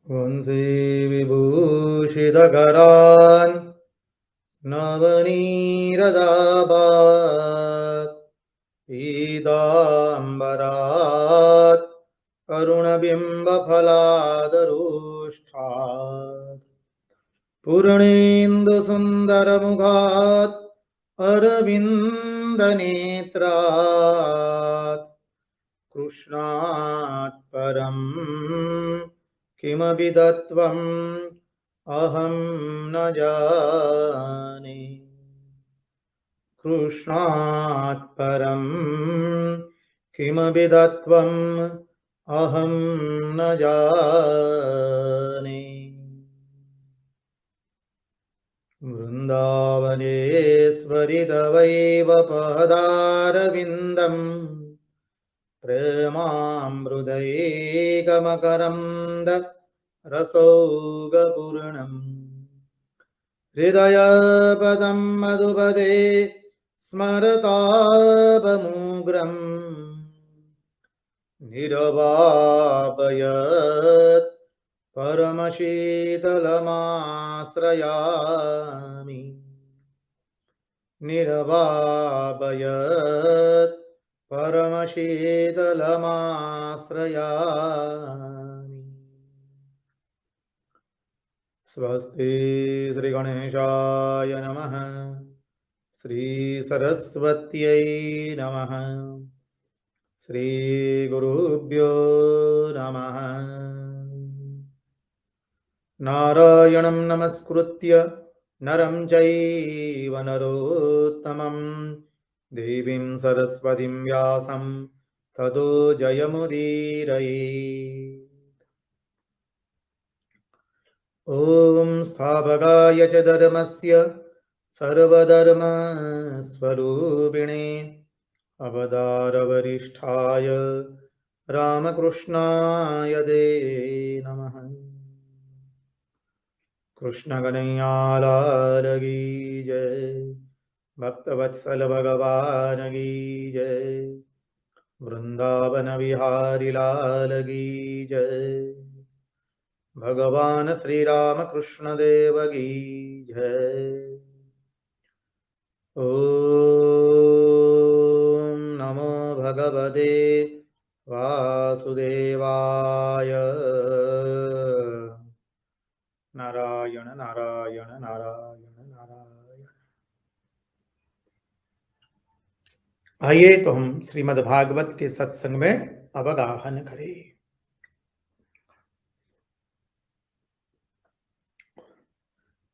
वंशी विभूषितकरान् नवनीरदाभात् पीताम्बरात् करुणबिम्बफलादरुष्ठात् पूर्णेन्दुसुन्दरमुखात् अरविन्दनेत्रात् कृष्णात् परं किमपि तत्त्वम् अहं न जाने। कृष्णात् परं किमपि तत्त्वम् अहं न जाने। वृन्दावनेश्वरि तवैव पदारविन्दम् प्रेमामृतैकमकरन्द रसौगपूर्णम् हृदयपदं मधुपदे स्मरतापमुग्रम् निरवापयत् परमशीतलमाश्रयामि। निरवापयत् परमशीतलमाश्रयामि। स्वस्ति श्री गणेशाय नमः। श्री सरस्वत्यै नमः। श्री गुरुभ्यो नमः। नारायणं नमस्कृत्य नरं चैव नरोत्तमं देवीं सरस्वतीं व्यासं ततो जयमुदीरये। ॐ स्थापकाय च धर्मस्य सर्वधर्मस्वरूपिणे अवतारवरिष्ठाय रामकृष्णाय ते नमः। कृष्ण कन्हैया लाल की जय। भक्तवत्सल भगवान की जय। वृंदावन विहारी लाल की जय। भगवान श्री राम कृष्ण देव की जय। ओम नमो भगवते वासुदेवाय। नारायण नारायण नारायण नारायण। आइए तो हम श्रीमद् भागवत के सत्संग में अवगाहन करें।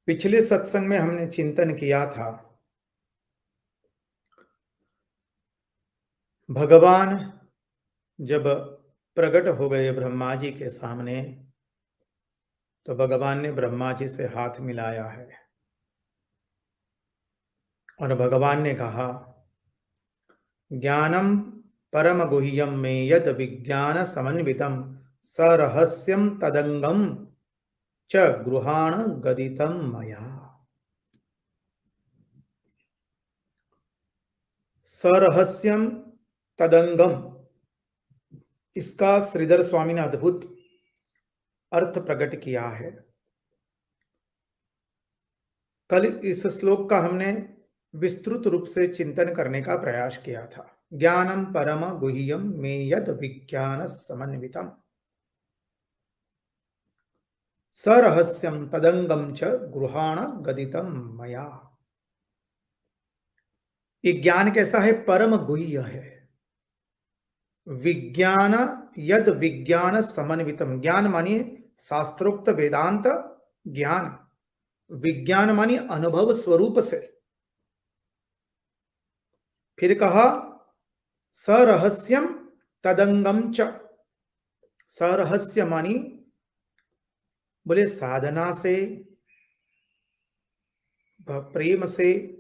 पिछले सत्संग में हमने चिंतन किया था भगवान जब प्रकट हो गए ब्रह्मा जी के सामने तो भगवान ने ब्रह्मा जी से हाथ मिलाया है और भगवान ने कहा, ज्ञानम परम गुह्यम में यद विज्ञान समन्वितम सरहस्यम तदंगम च गृहाण गदितम मया। सरहस्यम तदंगम, इसका श्रीधर स्वामी ने अद्भुत अर्थ प्रकट किया है। कल इस श्लोक का हमने विस्तृत रूप से चिंतन करने का प्रयास किया था। ज्ञानम परम गुह्यम में यद विज्ञान समन्वितम सरहस्यम तदंगम च गृहाण गदितम मया। ये ज्ञान कैसा है? परम गुह्य है। विज्ञान यद विज्ञान समन्वितम, ज्ञान मानिए शास्त्रोक्त वेदांत ज्ञान, विज्ञान मानिए अनुभव स्वरूप से। फिर कहा सरहस्यम तदंगम च, सरहस्य मानी बोले साधना से, प्रेम से,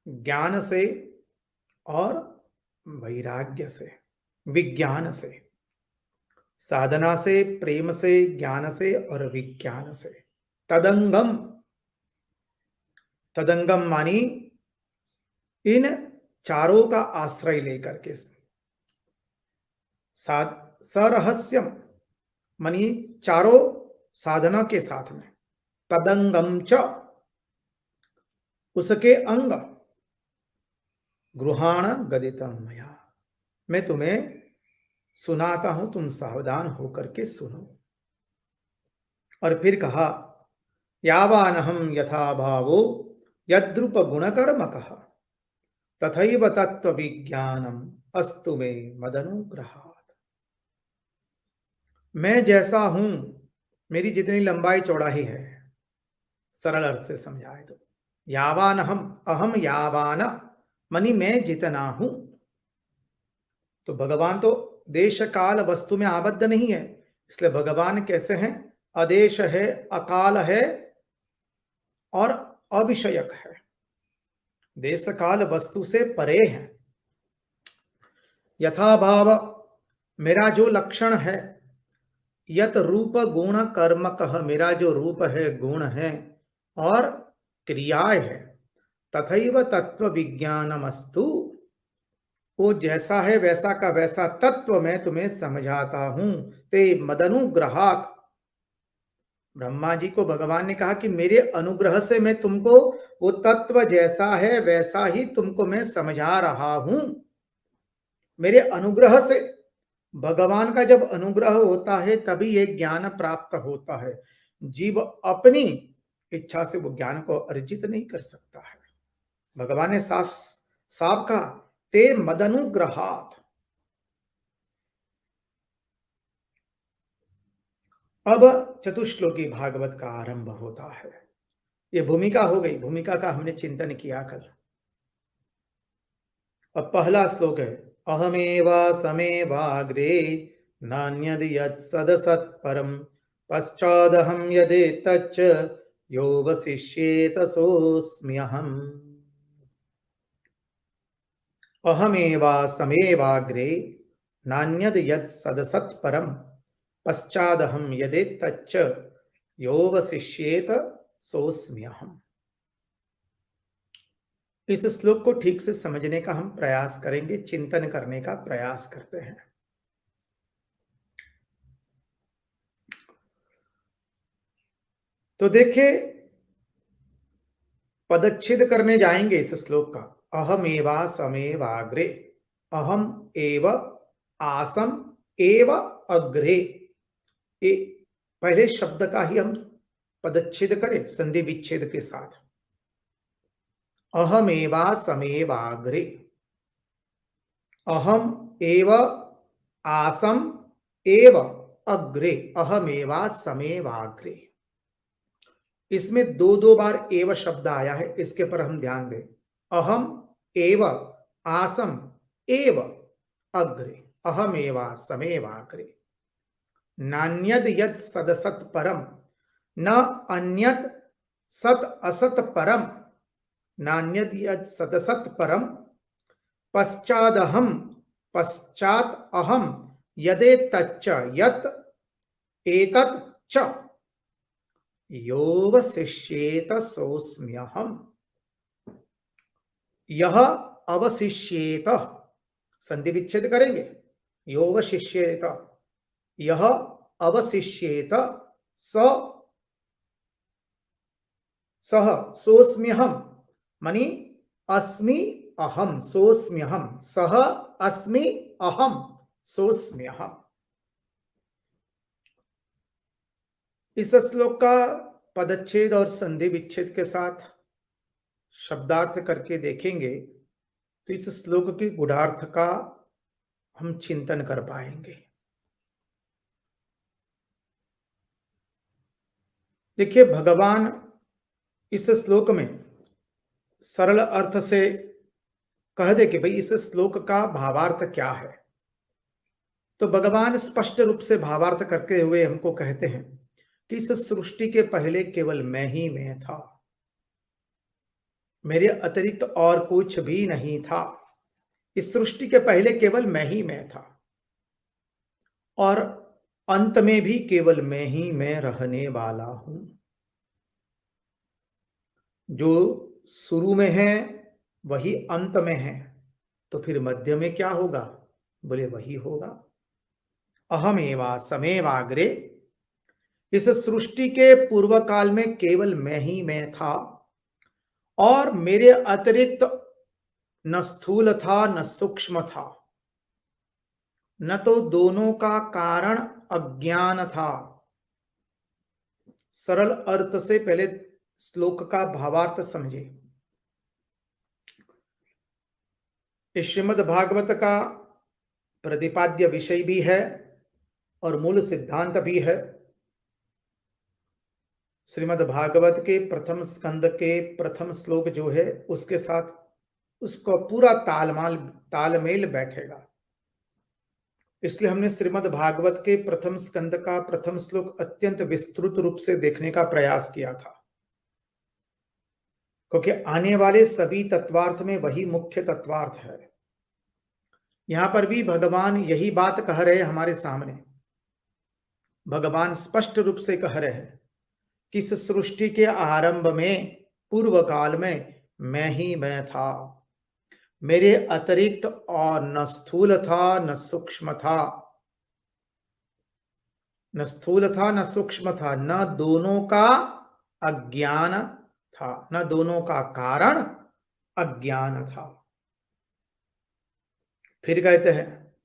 ज्ञान से और वैराग्य से, विज्ञान से, साधना से, प्रेम से, ज्ञान से और विज्ञान से। तदंगम, तदंगम मानी इन चारों का आश्रय लेकर के। सरहस्यम मानी चारों साधना के साथ में, तदंगम च, उसके अंग, गृहाण गदितम मया, मैं तुम्हें सुनाता हूं, तुम सावधान होकर के सुनो। और फिर कहा, यावानहम यथा भावो यद्रूप गुणकर्मकः तथैव तत्व विज्ञानम अस्तु मे मदनुग्रहात्। मैं जैसा हूं, मेरी जितनी लंबाई चौड़ाई है, सरल अर्थ से समझाए तो, यावान हम, अहम यावान मनी मैं जितना हूं। तो भगवान तो देश काल वस्तु में आबद्ध नहीं है, इसलिए भगवान कैसे हैं? अदेश है, अकाल है और अविषयक है, देश काल वस्तु से परे है। यथा भाव, मेरा जो लक्षण है, यत रूप गुण कर्म कह, मेरा जो रूप है, गुण है और क्रियाएं है, तथैव तत्व विज्ञानमस्तु, वो जैसा है वैसा का वैसा तत्व मैं तुम्हें समझाता हूं। ते मदनुग्रहात्, ब्रह्मा जी को भगवान ने कहा कि मेरे अनुग्रह से मैं तुमको वो तत्व जैसा है वैसा ही तुमको मैं समझा रहा हूं। मेरे अनुग्रह से, भगवान का जब अनुग्रह होता है तभी ये ज्ञान प्राप्त होता है। जीव अपनी इच्छा से वो ज्ञान को अर्जित नहीं कर सकता है। भगवान ने साफ साफ कहा, ते मदनुग्रहात्। अब चतुश्लोकी भागवत का आरंभ होता है। ये भूमिका हो गई, भूमिका का हमने चिंतन किया कल। अब पहला श्लोक है, अहमेव समेवाग्रे नान्यद् यत्सदसत् परम पश्चादहं यदेतच्च यो वसिष्येत सोऽस्म्यहम्। अहमेव समेवाग्रे नान्यद् यत्सदसत् परम पश्चादहं यदेतच्च यो वसिष्येत सोऽस्म्यहम्। इस श्लोक को ठीक से समझने का हम प्रयास करेंगे, चिंतन करने का प्रयास करते हैं। तो देखिए, पदच्छेद करने जाएंगे इस श्लोक का। अहमेवा समेवाग्रे, अहम एव आसम एव अग्रे, ये पहले शब्द का ही हम पदच्छेद करें संधि विच्छेद के साथ। अहमेवा समेवाग्रे, अहम एव आसम एव अग्रे, अहमेवा समेवाग्रे। इसमें दो दो बार एव शब्द आया है, इसके पर हम ध्यान दें। अहम एव आसम एव अग्रे, अहम एवा समेवाग्रे। नान्यद यद सदसत परम, न अन्यत सत असत परम, नान्यद यद सदसत परम पश्चादहम, पश्चात अहम यदे तच्च यत एतत् च यो वसिष्येत सोऽस्म्यहम्। यह अवशिष्येत, संधि विच्छेद करेंगे, यो वशिष्येत, यह अवशिष्येत, सह सोऽस्म्यहम्, मानी अस्मि अहम सोऽस्म्यहम्, सह अस्मि अहम सोऽस्म्यहम्। इस श्लोक का पदच्छेद और संधि विच्छेद के साथ शब्दार्थ करके देखेंगे तो इस श्लोक के गूढ़ार्थ का हम चिंतन कर पाएंगे। देखिए, भगवान इस श्लोक में सरल अर्थ से कह दे कि भाई इस श्लोक का भावार्थ क्या है, तो भगवान स्पष्ट रूप से भावार्थ करते हुए हमको कहते हैं कि इस सृष्टि के पहले केवल मैं ही मैं था, मेरे अतिरिक्त और कुछ भी नहीं था। इस सृष्टि के पहले केवल मैं ही मैं था और अंत में भी केवल मैं ही मैं रहने वाला हूं। जो शुरू में है वही अंत में है, तो फिर मध्य में क्या होगा? बोले वही होगा। अहमेवा समेवाग्रे, इस सृष्टि के पूर्व काल में केवल मैं ही मैं था और मेरे अतिरिक्त न स्थूल था न सूक्ष्म था, न तो दोनों का कारण अज्ञान था। सरल अर्थ से पहले श्लोक का भावार्थ समझे। इस श्रीमद् भागवत का प्रतिपाद्य विषय भी है और मूल सिद्धांत भी है। श्रीमद् भागवत के प्रथम स्कंद के प्रथम श्लोक जो है उसके साथ उसको पूरा तालमेल बैठेगा। इसलिए हमने श्रीमद् भागवत के प्रथम स्कंद का प्रथम श्लोक अत्यंत विस्तृत रूप से देखने का प्रयास किया था, क्योंकि आने वाले सभी तत्वार्थ में वही मुख्य तत्वार्थ है। यहां पर भी भगवान यही बात कह रहे हैं हमारे सामने। भगवान स्पष्ट रूप से कह रहे हैं कि इस सृष्टि के आरंभ में पूर्व काल में मैं ही मैं था, मेरे अतिरिक्त और न स्थूल था न सूक्ष्म था, न स्थूल था न सूक्ष्म था, न दोनों का अज्ञान था, न दोनों का कारण अज्ञान था। फिर कहते हैं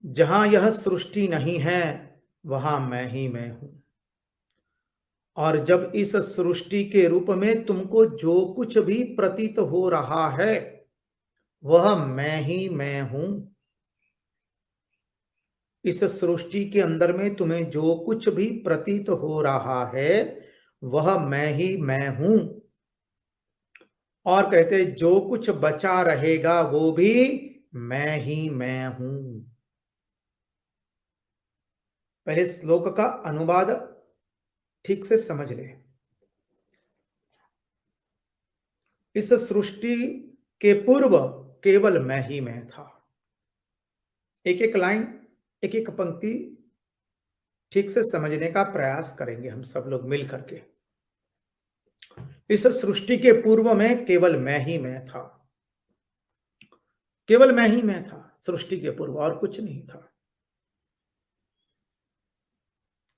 जहां यह सृष्टि नहीं है वहां मैं ही मैं हूं, और जब इस सृष्टि के रूप में तुमको जो कुछ भी प्रतीत हो रहा है वह मैं ही मैं हूं। इस सृष्टि के अंदर में तुम्हें जो कुछ भी प्रतीत हो रहा है वह मैं ही मैं हूं। और कहते जो कुछ बचा रहेगा वो भी मैं ही मैं हूं। पहले श्लोक का अनुवाद ठीक से समझ ले। इस सृष्टि के पूर्व केवल मैं ही मैं था। एक एक लाइन एक एक पंक्ति ठीक से समझने का प्रयास करेंगे हम सब लोग मिल करके। इस सृष्टि के पूर्व में केवल मैं ही मैं था, केवल मैं ही मैं था सृष्टि के पूर्व, और कुछ नहीं था।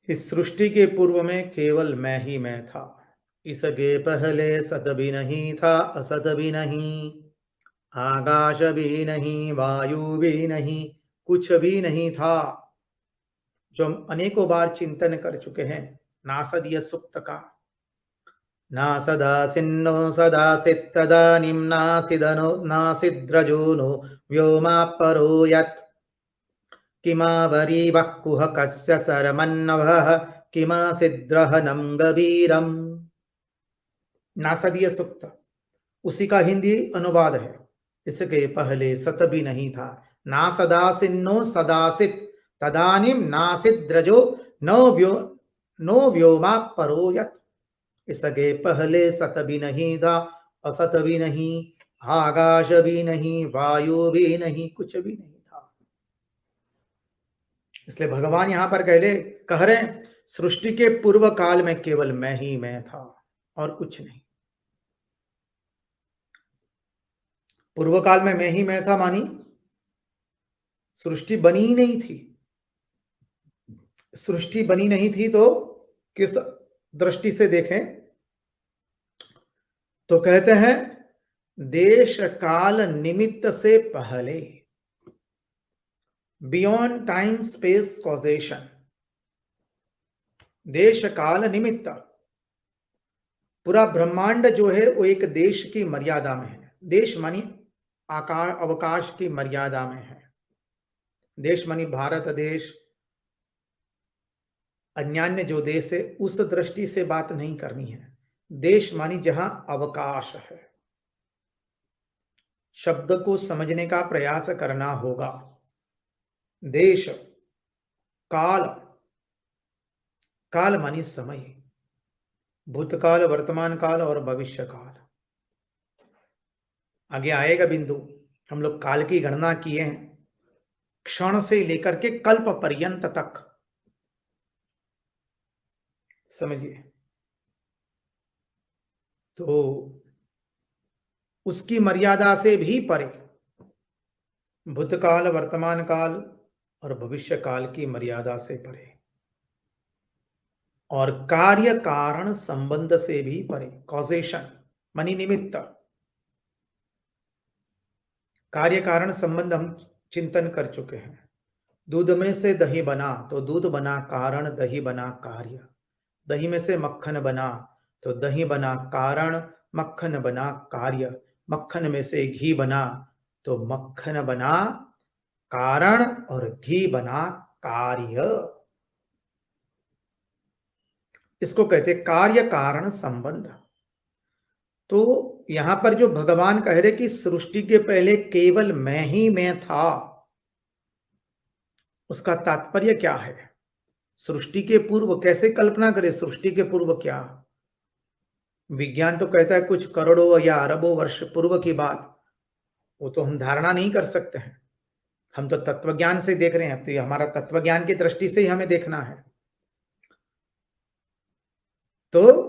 इस सृष्टि के पूर्व में केवल मैं ही मैं था। इसके पहले सत भी नहीं था, असत भी नहीं, आकाश भी नहीं, वायु भी नहीं, कुछ भी नहीं था। जो हम अनेकों बार चिंतन कर चुके हैं नासदीय सुक्त का। नासदासिन्नो सदासित् तदानीं नासिदनो नासिद्रजो नो व्योमापरो यत् किमावरीवः कुहकस्य सरमन्नभः किमासिद्रहनं गभीरम्। नासदीय सुक्त उसी का हिंदी अनुवाद है। इसके पहले सत भी नहीं था, ना सदासिन्नो सदासित तदानीं नासिद्रजो नो व्योमा परो यत्। इसके पहले सत भी नहीं था, असत भी नहीं, आकाश भी नहीं, वायु भी नहीं, कुछ भी नहीं था। इसलिए भगवान यहां पर कह रहे हैं सृष्टि के पूर्व काल में केवल मैं ही मैं था और कुछ नहीं। पूर्व काल में मैं ही मैं था मानी सृष्टि बनी ही नहीं थी। सृष्टि बनी नहीं थी तो किस दृष्टि से देखें तो कहते हैं देश काल निमित्त से पहले, बियॉन्ड टाइम स्पेस कॉजेशन। देश काल निमित्त, पूरा ब्रह्मांड जो है वो एक देश की मर्यादा में है। देश मानी आकार अवकाश की मर्यादा में है। देश मानी भारत देश, अन्यान्य जो देश है उस दृष्टि से बात नहीं करनी है। देश मानी जहां अवकाश है। शब्द को समझने का प्रयास करना होगा। देश काल, काल मानी समय, भूतकाल वर्तमान काल और भविष्य काल। आगे आएगा बिंदु। हम लोग काल की गणना किए हैं क्षण से लेकर के कल्प पर्यंत तक, समझिए। तो उसकी मर्यादा से भी परे भूतकाल वर्तमान काल और भविष्य काल की मर्यादा से परे और कार्य कारण संबंध से भी परे, कॉजेशन मानी निमित्त। कार्य कारण संबंध हम चिंतन कर चुके हैं। दूध में से दही बना तो दूध बना कारण, दही बना कार्य। दही में से मक्खन बना तो दही बना कारण, मक्खन बना कार्य। मक्खन में से घी बना तो मक्खन बना कारण और घी बना कार्य। इसको कहते कार्य कारण संबंध। तो यहां पर जो भगवान कह रहे कि सृष्टि के पहले केवल मैं ही मैं था, उसका तात्पर्य क्या है? सृष्टि के पूर्व कैसे कल्पना करें? सृष्टि के पूर्व क्या? विज्ञान तो कहता है कुछ करोड़ों या अरबों वर्ष पूर्व की बात, वो तो हम धारणा नहीं कर सकते हैं। हम तो तत्वज्ञान से देख रहे हैं, तो ये हमारा तत्वज्ञान की दृष्टि से ही हमें देखना है। तो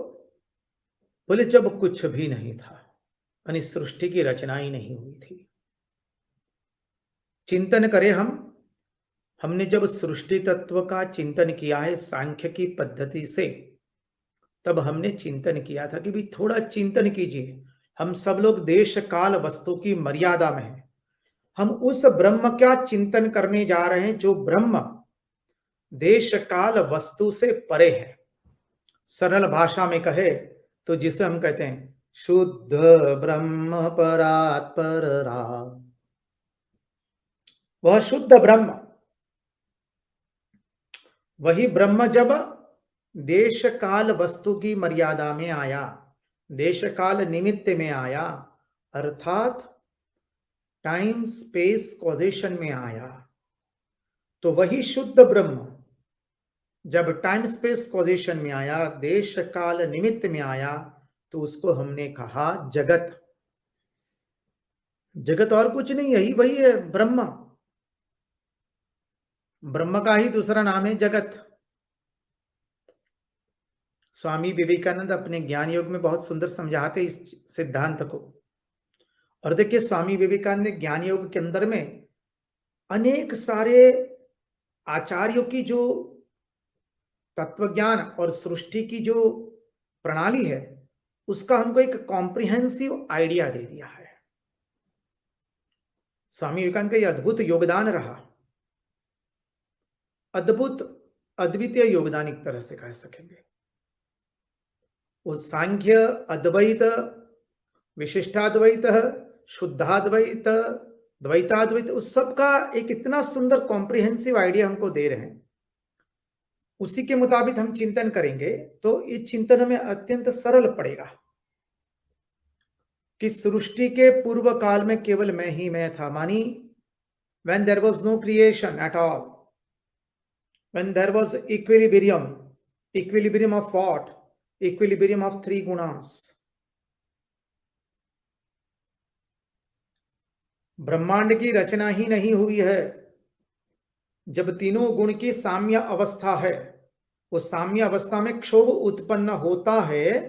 बोले जब कुछ भी नहीं था, यानी सृष्टि की रचना ही नहीं हुई थी। चिंतन करें हमने जब सृष्टि तत्व का चिंतन किया है सांख्य की पद्धति से, तब हमने चिंतन किया था कि भी थोड़ा चिंतन कीजिए। हम सब लोग देश काल वस्तु की मर्यादा में हैं। हम उस ब्रह्म का चिंतन करने जा रहे हैं जो ब्रह्म देश काल वस्तु से परे है। सरल भाषा में कहे तो जिसे हम कहते हैं शुद्ध ब्रह्म परात्पर राम, वह शुद्ध ब्रह्म, वही ब्रह्म जब देश काल वस्तु की मर्यादा में आया, देश काल निमित्त में आया, अर्थात टाइम स्पेस कॉजेशन में आया, तो वही शुद्ध ब्रह्म जब टाइम स्पेस कॉजेशन में आया, देश काल निमित्त में आया, तो उसको हमने कहा जगत। जगत और कुछ नहीं, यही वही है ब्रह्म। ब्रह्म का ही दूसरा नाम है जगत। स्वामी विवेकानंद अपने ज्ञान योग में बहुत सुंदर समझाते इस सिद्धांत को। और देखिए स्वामी विवेकानंद ने ज्ञान योग के अंदर में अनेक सारे आचार्यों की जो तत्वज्ञान और सृष्टि की जो प्रणाली है, उसका हमको एक कॉम्प्रिहेंसिव आइडिया दे दिया है। स्वामी विवेकानंद का यह अद्भुत योगदान रहा, अद्भुत अद्वितीय योगदान एक तरह से कह सकेंगे। वो सांख्य, अद्वैत, विशिष्टाद्वैत, शुद्धाद्वैत, द्वैताद्वैत, उस सब का एक इतना सुंदर कॉम्प्रिहेंसिव आइडिया हमको दे रहे हैं। उसी के मुताबिक हम चिंतन करेंगे तो ये चिंतन हमें अत्यंत सरल पड़ेगा कि सृष्टि के पूर्व काल में केवल मैं ही मैं था, मानी when there was no creation at all, when there was equilibrium of what? Equilibrium of three gunas. ब्रह्मांड की रचना ही नहीं हुई है जब तीनों गुण की साम्य अवस्था है। उस साम्य अवस्था में क्षोभ उत्पन्न होता है,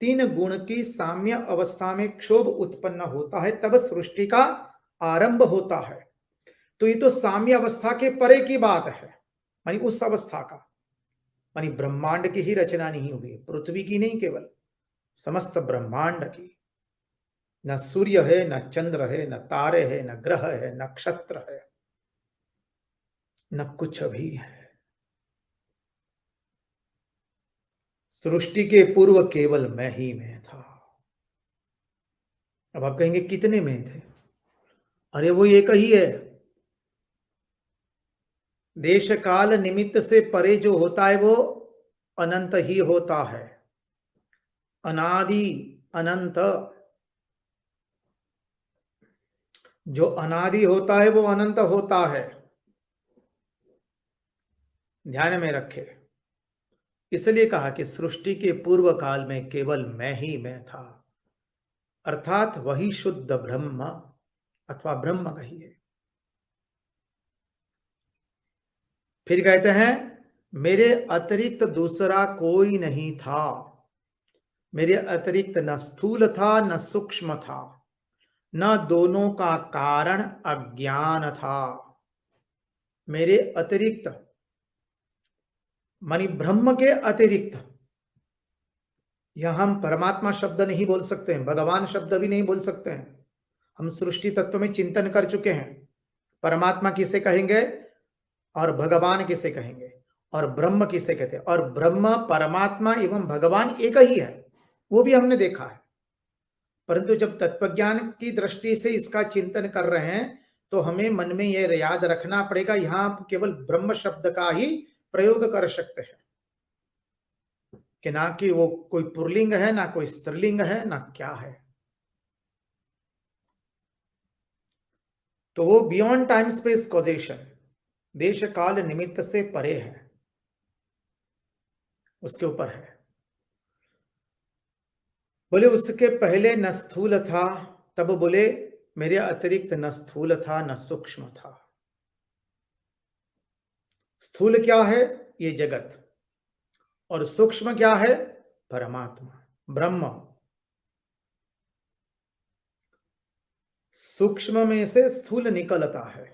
तीन गुण की साम्य अवस्था में क्षोभ उत्पन्न होता है, तब सृष्टि का आरंभ होता है। तो ये तो साम्य अवस्था के परे की बात है, मानी उस अवस्था का, मानी ब्रह्मांड की ही रचना नहीं हुई, पृथ्वी की नहीं, केवल समस्त ब्रह्मांड की। न सूर्य है, न चंद्र है, न तारे है, न ग्रह है, न नक्षत्र है, न कुछ भी है। सृष्टि के पूर्व केवल मैं ही मैं था। अब आप कहेंगे कितने में थे? अरे वो एक ही है। देश काल निमित्त से परे जो होता है वो अनंत ही होता है, अनादि अनंत। जो अनादि होता है वो अनंत होता है, ध्यान में रखे। इसलिए कहा कि सृष्टि के पूर्व काल में केवल मैं ही मैं था, अर्थात वही शुद्ध ब्रह्म अथवा ब्रह्म कहिए। फिर कहते हैं मेरे अतिरिक्त दूसरा कोई नहीं था, मेरे अतिरिक्त न स्थूल था न सूक्ष्म था, न दोनों का कारण अज्ञान था। मेरे अतिरिक्त मानी ब्रह्म के अतिरिक्त, यहां हम परमात्मा शब्द नहीं बोल सकते हैं, भगवान शब्द भी नहीं बोल सकते हैं। हम सृष्टि तत्व में चिंतन कर चुके हैं। परमात्मा किसे कहेंगे और भगवान किसे कहेंगे और ब्रह्म किसे कहते हैं, और ब्रह्म परमात्मा एवं भगवान एक ही है, वो भी हमने देखा है। परंतु जब तत्वज्ञान की दृष्टि से इसका चिंतन कर रहे हैं तो हमें मन में यह याद रखना पड़ेगा, यहां आप केवल ब्रह्म शब्द का ही प्रयोग कर सकते हैं, कि ना कि वो कोई पुल्लिंग है, ना कोई स्त्रीलिंग है, ना क्या है। तो वो बियॉन्ड टाइम स्पेस कॉजेशन, देश काल निमित्त से परे है, उसके ऊपर है। बोले उसके पहले न स्थूल था, तब बोले मेरे अतिरिक्त न स्थूल था न सूक्ष्म था। स्थूल क्या है? ये जगत। और सूक्ष्म क्या है? परमात्मा, ब्रह्म। सूक्ष्म में से स्थूल निकलता है।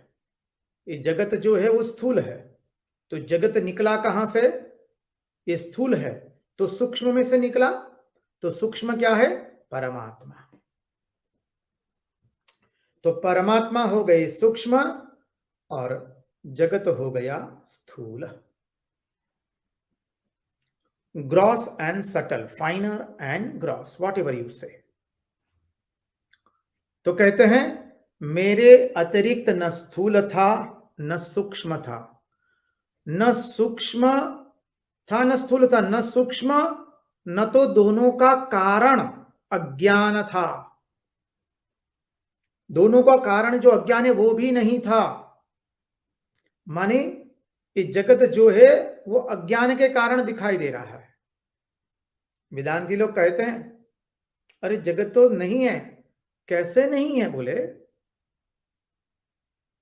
ये जगत जो है वो स्थूल है, तो जगत निकला कहां से? ये स्थूल है, तो सूक्ष्म में से निकला, तो सूक्ष्म क्या है? परमात्मा। तो परमात्मा हो गए सूक्ष्म और जगत हो गया स्थूल। Gross and subtle, फाइनर and gross, what ever you से। तो कहते हैं मेरे अतिरिक्त न स्थूल था न सूक्ष्म था, न सूक्ष्म था न स्थूल था न सूक्ष्म, न तो दोनों का कारण अज्ञान था। दोनों का कारण जो अज्ञान है वो भी नहीं था। माने ये जगत जो है वो अज्ञान के कारण दिखाई दे रहा है। वेदांती लोग कहते हैं अरे जगत तो नहीं है। कैसे नहीं है?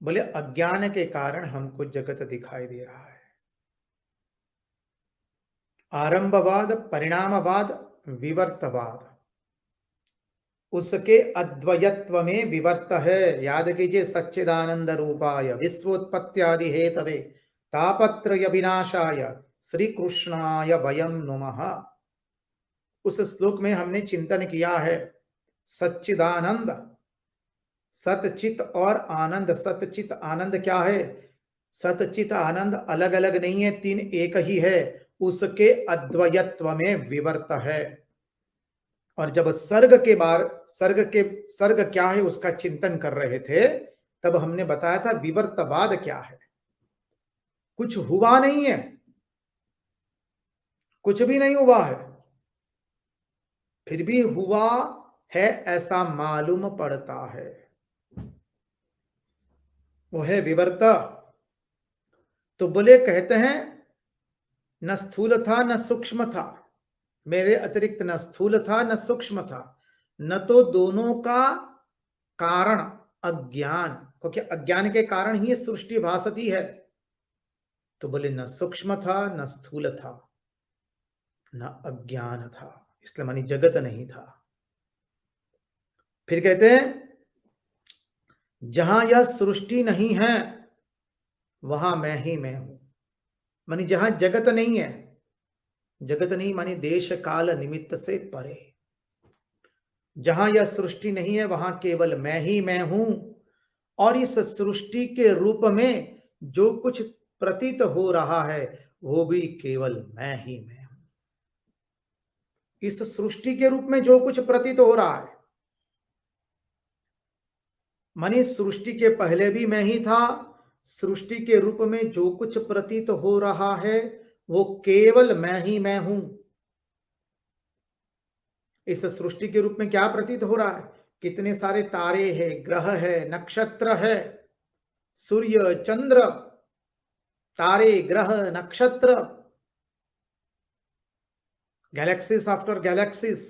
बोले अज्ञान के कारण हमको जगत दिखाई दे रहा है। आरंभवाद, परिणामवाद, विवर्तवाद, उसके अद्वयत्व में विवर्त है। याद कीजिए, सच्चिदानंद रूपाय विश्वोत्पत्त्यादि हेतवे तापत्रय विनाशाय श्री कृष्णाय वयम नुमः। उस श्लोक में हमने चिंतन किया है सच्चिदानंद, सतचित और आनंद। सतचित आनंद क्या है? सतचित आनंद अलग अलग नहीं है, तीन एक ही है। उसके अद्वयत्व में विवर्त है। और जब सर्ग क्या है उसका चिंतन कर रहे थे, तब हमने बताया था विवर्तवाद क्या है। कुछ हुआ नहीं है, कुछ भी नहीं हुआ है, फिर भी हुआ है ऐसा मालूम पड़ता है, वो है विवर्त। तो बोले कहते हैं न स्थूल था न सूक्ष्म था, मेरे अतिरिक्त न स्थूल था न सूक्ष्म था, न तो दोनों का कारण अज्ञान, क्योंकि अज्ञान के कारण ही सृष्टि भासती है। तो बोले न सूक्ष्म था न स्थूल था न अज्ञान था, इसलिए मानी जगत नहीं था। फिर कहते हैं जहां यह सृष्टि नहीं है वहां मैं ही मैं हूं। मानी जहां जगत नहीं है, जगत नहीं मानी देश काल निमित्त से परे, जहां यह सृष्टि नहीं है वहां केवल मैं ही मैं हूं। और इस सृष्टि के रूप में जो कुछ प्रतीत हो रहा है वो भी केवल मैं ही मैं हूं। इस सृष्टि के रूप में जो कुछ प्रतीत हो रहा है, मानी सृष्टि के पहले भी मैं ही था। सृष्टि के रूप में जो कुछ प्रतीत हो रहा है वो केवल मैं ही मैं हूं। इस सृष्टि के रूप में क्या प्रतीत हो रहा है? कितने सारे तारे हैं, ग्रह है, नक्षत्र है, सूर्य चंद्र, तारे ग्रह नक्षत्र, गैलेक्सीज आफ्टर गैलेक्सीज।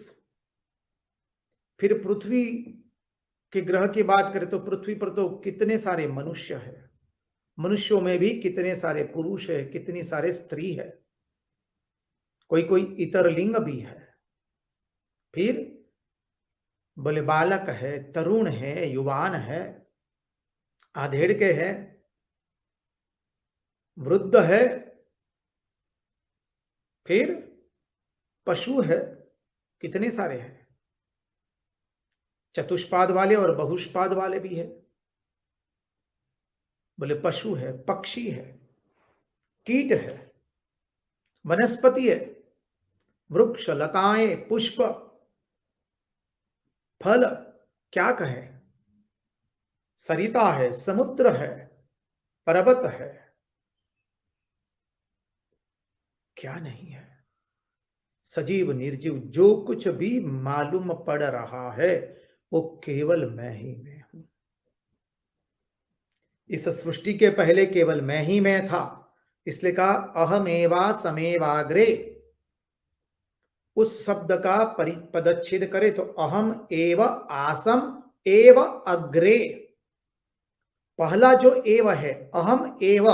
फिर पृथ्वी के ग्रह की बात करें तो पृथ्वी पर तो कितने सारे मनुष्य हैं, मनुष्यों में भी कितने सारे पुरुष है, कितनी सारे स्त्री है, कोई कोई इतर लिंग भी है। फिर बोले बालक है, तरुण है, युवान है, आधेड़ के है, वृद्ध है, फिर पशु है, कितने सारे हैं, चतुष्पाद वाले और बहुष्पाद वाले भी है। बोले पशु है, पक्षी है, कीट है, वनस्पति है, वृक्ष, लताएं, पुष्प, फल, क्या कहे, सरिता है, समुद्र है, पर्वत है, क्या नहीं है। सजीव निर्जीव जो कुछ भी मालूम पड़ रहा है वो केवल मैं ही मैं हूं। इस सृष्टि के पहले केवल मैं ही मैं था, इसलिए कहा अहमेवा समेवाग्रे। उस शब्द का पदच्छेद करे तो अहम एव आसम एव अग्रे। पहला जो एव है, अहम एव,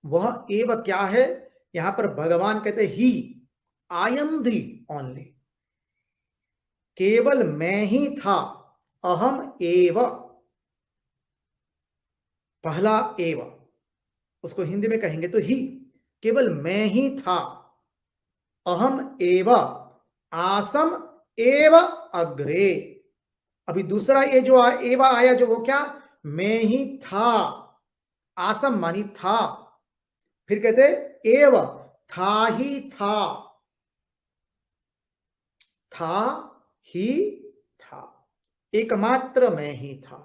वह एव क्या है, यहां पर भगवान कहते ही, आई एम दी ओनली, केवल मैं ही था, अहम एव, पहला एव, उसको हिंदी में कहेंगे तो ही, केवल मैं ही था, अहम एव आसम एव अग्रे। अभी दूसरा ये जो एव आया जो वो क्या, मैं ही था, आसम मानी था, फिर कहते एव, था ही था ही था, एकमात्र मैं ही था।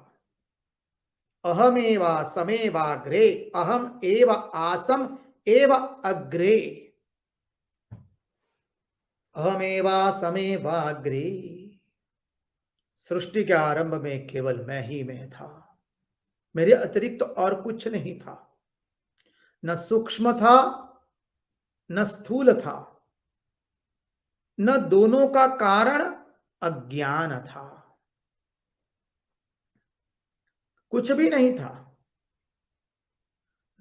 अहमेवा समेवाग्रे, अहम एव आसम एव अग्रे, अहमेवा समेवाग्रे। सृष्टि के आरंभ में केवल मैं ही मैं था, मेरे अतिरिक्त और कुछ नहीं था, न सूक्ष्म था न स्थूल था, न दोनों का कारण अज्ञान था, कुछ भी नहीं था।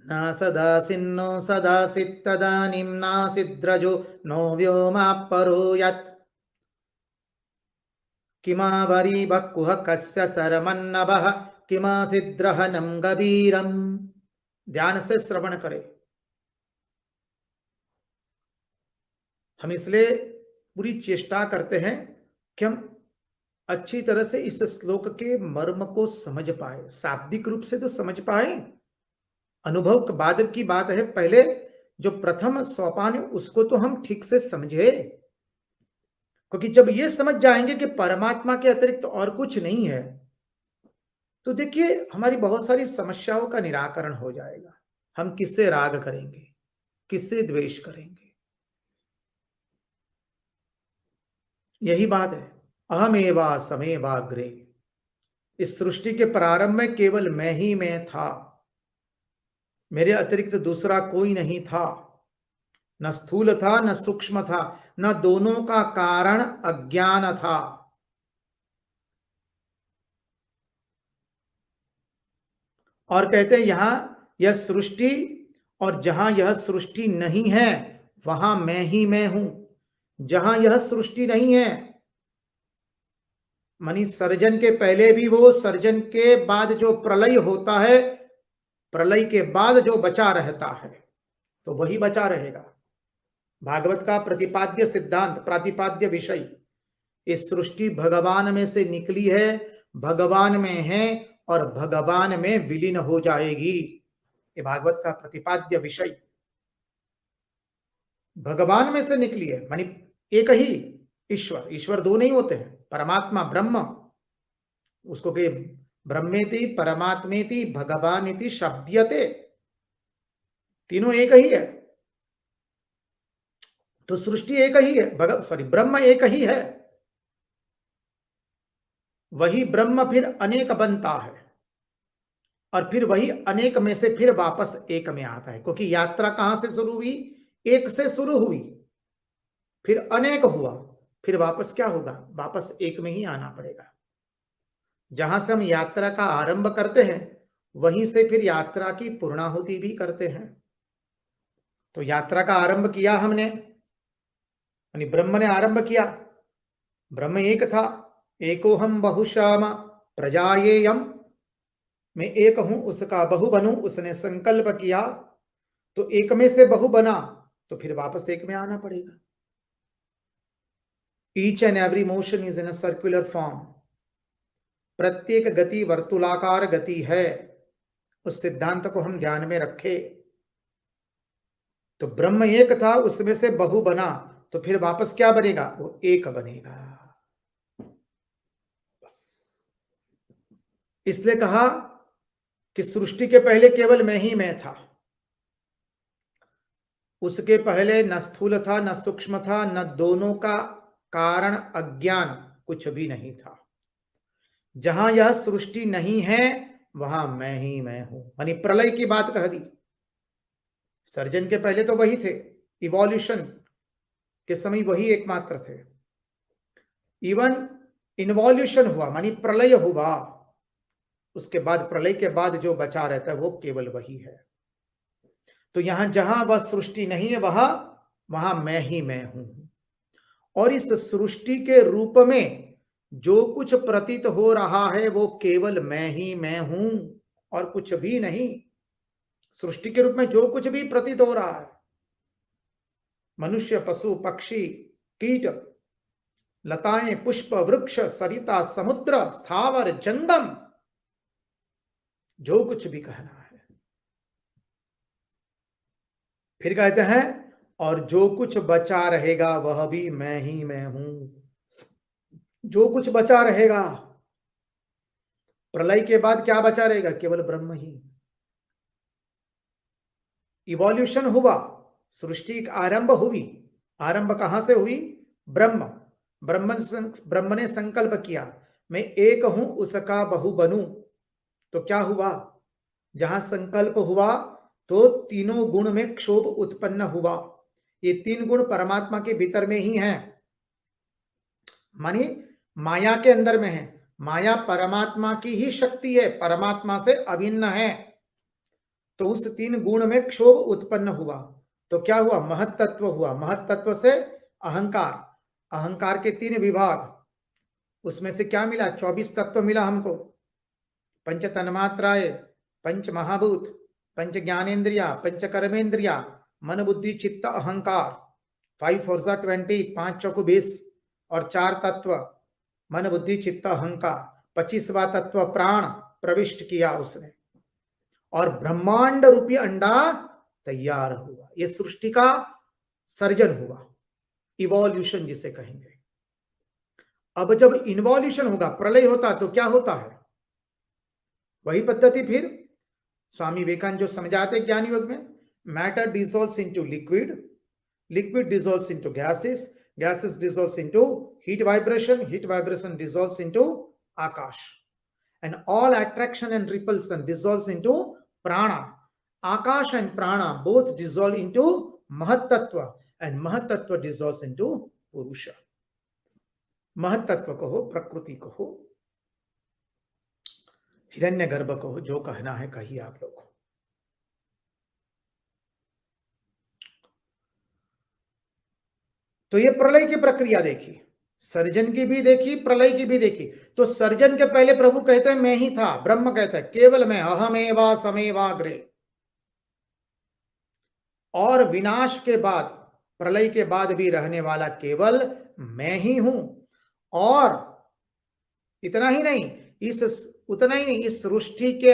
न सदासिन्नो सदासित् तदानीं नासिद्रजो नो व्योमापरो यत् किमावरी बकुह कस्य सरमन्नभः किमासिद्रहनं गभीरम। ध्यान से श्रवण करें। हम इसलिए पूरी चेष्टा करते हैं कि हम अच्छी तरह से इस श्लोक के मर्म को समझ पाए, शाब्दिक रूप से तो समझ पाए, अनुभव के बाद की बात है, पहले जो प्रथम सोपान है उसको तो हम ठीक से समझे, क्योंकि जब ये समझ जाएंगे कि परमात्मा के अतिरिक्त और कुछ नहीं है, तो देखिए हमारी बहुत सारी समस्याओं का निराकरण हो जाएगा। हम किससे राग करेंगे, किससे द्वेष करेंगे, यही बात है। अहमेवा समेवाग्रे, इस सृष्टि के प्रारंभ में केवल मैं ही मैं था, मेरे अतिरिक्त दूसरा कोई नहीं था, न स्थूल था न सूक्ष्म था, न दोनों का कारण अज्ञान था। और कहते हैं यहां यह सृष्टि, और जहां यह सृष्टि नहीं है वहां मैं ही मैं हूं, जहां यह सृष्टि नहीं है मानी सर्जन के पहले भी वो, सर्जन के बाद जो प्रलय होता है, प्रलय के बाद जो बचा रहता है तो वही बचा रहेगा। भागवत का प्रतिपाद्य सिद्धांत, प्रतिपाद्य विषय, इस सृष्टि भगवान में से निकली है, भगवान में है और भगवान में विलीन हो जाएगी। ये भागवत का प्रतिपाद्य विषय भगवान में से निकली है, मानी एक ही ईश्वर, ईश्वर दो नहीं होते हैं, परमात्मा ब्रह्म, उसको के ब्रह्मेति परमात्मेति भगवानिति शब्दयते, तीनों एक ही है। तो सृष्टि एक ही है, ब्रह्म एक ही है, वही ब्रह्म फिर अनेक बनता है और फिर वही अनेक में से फिर वापस एक में आता है, क्योंकि यात्रा कहां से शुरू हुई, एक से शुरू हुई, फिर अनेक हुआ, फिर वापस क्या होगा, वापस एक में ही आना पड़ेगा। जहां से हम यात्रा का आरंभ करते हैं वहीं से फिर यात्रा की पूर्णाहुति भी करते हैं। तो यात्रा का आरंभ किया हमने, यानी ब्रह्म ने आरंभ किया, ब्रह्म एक था, एको हम बहुश्याम प्रजायेयम, मैं एक हूं उसका बहु बनूं, उसने संकल्प किया तो एक में से बहु बना, तो फिर वापस एक में आना पड़ेगा। Each and every motion is in a circular form, प्रत्येक गति वर्तुलाकार गति है। उस सिद्धांत को हम ध्यान में रखें। तो ब्रह्म एक था, उसमें से बहु बना, तो फिर वापस क्या बनेगा? वो एक बनेगा। बस इसलिए कहा कि सृष्टि के पहले केवल मैं ही मैं था। उसके पहले न स्थूल था, न सूक्ष्म था, न दोनों का कारण अज्ञान, कुछ भी नहीं था। जहां यह सृष्टि नहीं है वहां मैं ही मैं हूं। यानी प्रलय की बात कह दी। सर्जन के पहले तो वही थे, इवोल्यूशन के समय वही एकमात्र थे। इवन इन्वॉल्यूशन हुआ मानी प्रलय हुआ, उसके बाद प्रलय के बाद जो बचा रहता है वो केवल वही है। तो यहां जहां वह सृष्टि नहीं है वहां मैं ही मैं हूं। और इस सृष्टि के रूप में जो कुछ प्रतीत हो रहा है वो केवल मैं ही मैं हूं और कुछ भी नहीं। सृष्टि के रूप में जो कुछ भी प्रतीत हो रहा है, मनुष्य, पशु, पक्षी, कीट, लताएं, पुष्प, वृक्ष, सरिता, समुद्र, स्थावर, जंगम, जो कुछ भी कहना है। फिर कहते हैं और जो कुछ बचा रहेगा वह भी मैं ही मैं हूं। जो कुछ बचा रहेगा, प्रलय के बाद क्या बचा रहेगा? केवल ब्रह्म ही। इवोल्यूशन हुआ, सृष्टि का आरंभ हुई। आरंभ कहां से हुई? ब्रह्म। ब्रह्म ने संकल्प किया मैं एक हूं, उसका बहु बनूं। तो क्या हुआ? जहां संकल्प हुआ तो तीनों गुण में क्षोभ उत्पन्न हुआ। ये तीन गुण परमात्मा के भीतर में ही हैं, मानी माया के अंदर में है। माया परमात्मा की ही शक्ति है, परमात्मा से अभिन्न है। तो उस तीन गुण में क्षोभ उत्पन्न हुआ तो क्या हुआ? महत्त्व हुआ। महत्त्व से अहंकार, अहंकार के तीन विभाग, उसमें से क्या मिला? 24 तत्व मिला हमको। पंच तन्मात्राए, पंच महाभूत, पंच ज्ञानेन्द्रिया, पंच कर्मेंद्रिया, मन बुद्धि चित्त अहंकार। 5 4 20, 5 चौको 20 और 4 तत्व मन बुद्धि चित्त अहंकार। 25वां तत्व प्राण प्रविष्ट किया उसने और ब्रह्मांड रूपी अंडा तैयार हुआ। यह सृष्टि का सर्जन हुआ, इवोल्यूशन जिसे कहेंगे। अब जब इन्वॉल्यूशन होगा, प्रलय होता तो क्या होता है? वही पद्धति फिर स्वामी विवेकानंद जो समझाते ज्ञान योग में, matter dissolves into liquid, liquid dissolves into gases, gases dissolves into heat vibration, heat vibration dissolves into Akash, and all attraction and repulsion dissolves into prana. Akash and prana both dissolve into mahatattva and mahatattva dissolves into purusha. महतत्व कहो, प्रकृति कहो, हिरण्य गर्भ कहो, जो कहना है कहिए आप लोग। तो ये प्रलय की प्रक्रिया देखी, सर्जन की भी देखी, प्रलय की भी देखी। तो सर्जन के पहले प्रभु कहते हैं मैं ही था, ब्रह्म कहता है केवल मैं, अहमेवा समेवाग्रे। और विनाश के बाद, प्रलय के बाद भी रहने वाला केवल मैं ही हूं। और इतना ही नहीं, इस सृष्टि के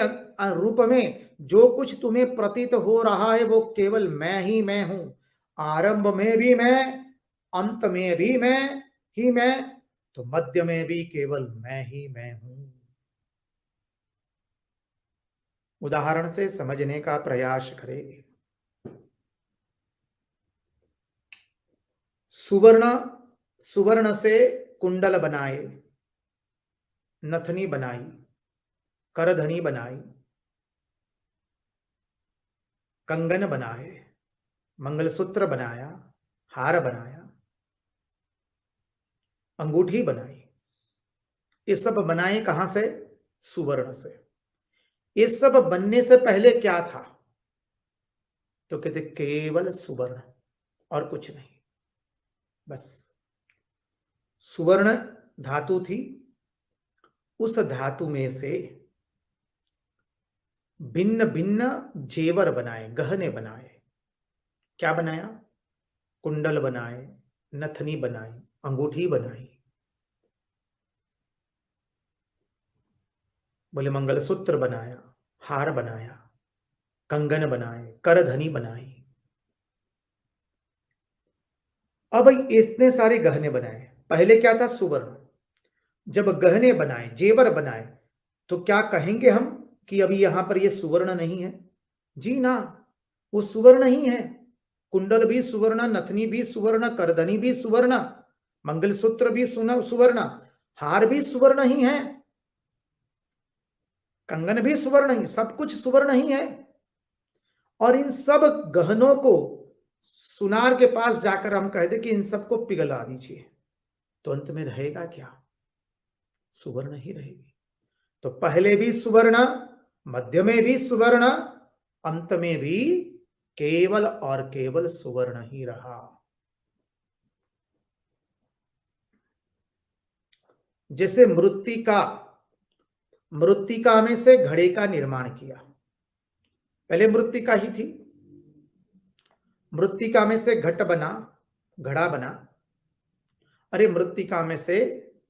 रूप में जो कुछ तुम्हें प्रतीत हो रहा है वो केवल मैं ही मैं हूं। आरंभ में भी मैं, अंत में भी मैं ही मैं, तो मध्य में भी केवल मैं ही मैं हूं। उदाहरण से समझने का प्रयास करें। सुवर्ण से कुंडल बनाए, नथनी बनाई, करधनी बनाई, कंगन बनाए, मंगलसूत्र बनाया, हार बनाया, अंगूठी बनाई। ये सब बनाए कहां से? सुवर्ण से। ये सब बनने से पहले क्या था? तो कहते केवल सुवर्ण और कुछ नहीं। बस सुवर्ण धातु थी, उस धातु में से भिन्न भिन्न जेवर बनाए, गहने बनाए। क्या बनाया? कुंडल बनाए, नथनी बनाई, अंगूठी बनाई, बोले मंगलसूत्र बनाया, हार बनाया, कंगन बनाए, करधनी बनाई। अब इतने सारे गहने बनाए। पहले क्या था? सुवर्ण। जब गहने बनाए, जेवर बनाए, तो क्या कहेंगे हम कि अभी यहां पर ये सुवर्ण नहीं है? जी ना, वो सुवर्ण ही है। कुंडल भी सुवर्ण, नथनी भी सुवर्ण, करधनी भी सुवर्ण, मंगलसूत्र भी सुवर्ण, हार भी सुवर्ण ही है, कंगन भी सुवर्ण ही, सब कुछ सुवर्ण ही है। और इन सब गहनों को सुनार के पास जाकर हम कह दे कि इन सबको पिघला दीजिए, तो अंत में रहेगा क्या? सुवर्ण ही रहेगी। तो पहले भी सुवर्ण, मध्य में भी सुवर्ण, अंत में भी केवल और केवल सुवर्ण ही रहा। जैसे मृत्तिका में से घड़े का निर्माण किया, पहले मृत्तिका ही थी, मृत्तिका में से घट बना, घड़ा बना, अरे मृत्तिका में से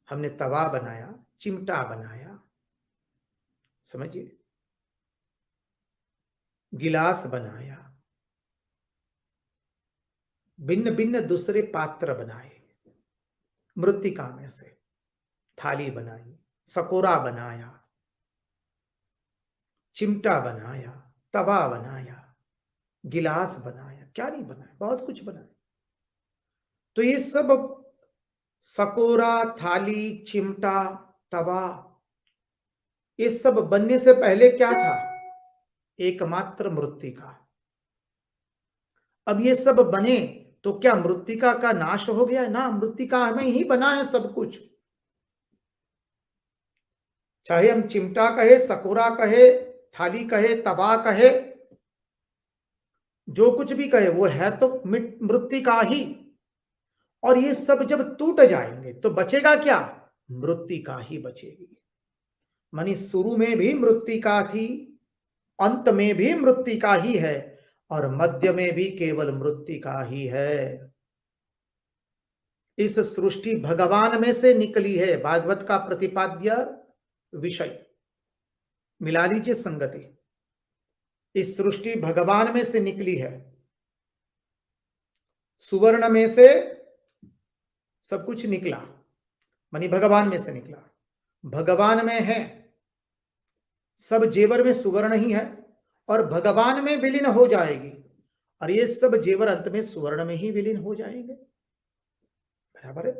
हमने तवा बनाया, चिमटा बनाया, समझिए, गिलास बनाया, भिन्न भिन्न दूसरे पात्र बनाए, मृत्तिका में से थाली बनाई, सकोरा बनाया, चिमटा बनाया, तवा बनाया, गिलास बनाया, क्या नहीं बनाया, बहुत कुछ बनाया। तो ये सब सकोरा, थाली, चिमटा, तवा, ये सब बनने से पहले क्या था? एकमात्र मृत्तिका। अब ये सब बने तो क्या मृत्तिका का नाश हो गया? ना, मृत्तिका में ही बना है सब कुछ। चाहे हम चिमटा कहे, सकोरा कहे, थाली कहे, तवा कहे, जो कुछ भी कहे, वो है तो मृत्तिका ही। और ये सब जब टूट जाएंगे तो बचेगा क्या? मृत्तिका ही बचेगी। मानी शुरू में भी मृत्तिका थी, अंत में भी मृत्तिका ही है, और मध्य में भी केवल मृत्तिका ही है। इस सृष्टि भगवान में से निकली है, भागवत का प्रतिपाद्य विषय। मिला लीजिए संगति, इस सृष्टि भगवान में से निकली है, सुवर्ण में से सब कुछ निकला, मानी भगवान में से निकला, भगवान में है, सब जेवर में सुवर्ण ही है, और भगवान में विलीन हो जाएगी, और ये सब जेवर अंत में सुवर्ण में ही विलीन हो जाएंगे। बराबर है?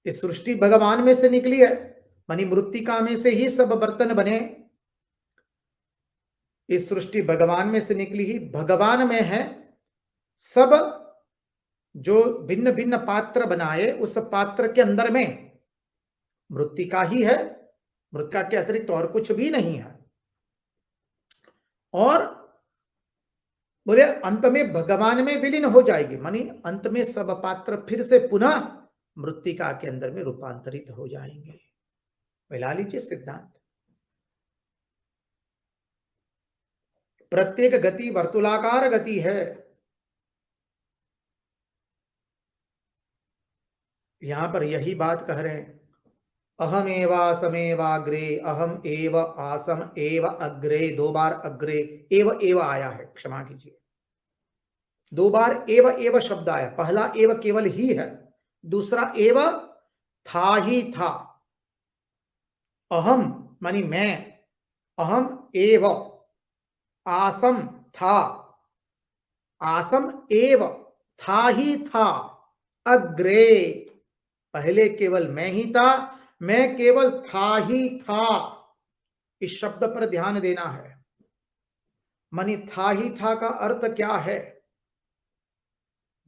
ये सृष्टि भगवान में से निकली है, मानी मृत्तिका में से ही सब बर्तन बने। इस सृष्टि भगवान में से निकली ही, भगवान में है, सब जो भिन्न भिन्न पात्र बनाए, उस पात्र के अंदर में मृत्तिका ही है, मृत्तिका के अतिरिक्त और कुछ भी नहीं है। और बोले अंत में भगवान में विलीन हो जाएगी, मानी अंत में सब पात्र फिर से पुनः मृत्तिका के अंदर में रूपांतरित हो जाएंगे। मिला लीजिए सिद्धांत। प्रत्येक गति वर्तुलाकार गति है। यहां पर यही बात कह रहे हैं, अहम एवासमेवाग्रे, अहम एव आसम एव अग्रे, 2 बार अग्रे एव आया है, क्षमा कीजिए, 2 बार एव शब्द आया। पहला एव केवल ही है, दूसरा एव था ही था। अहम मानी मैं, अहम एव, आसम था, आसम एव था ही था, अग्रे पहले केवल मैं ही था, मैं केवल था ही था। इस शब्द पर ध्यान देना है। मानी था ही था का अर्थ क्या है?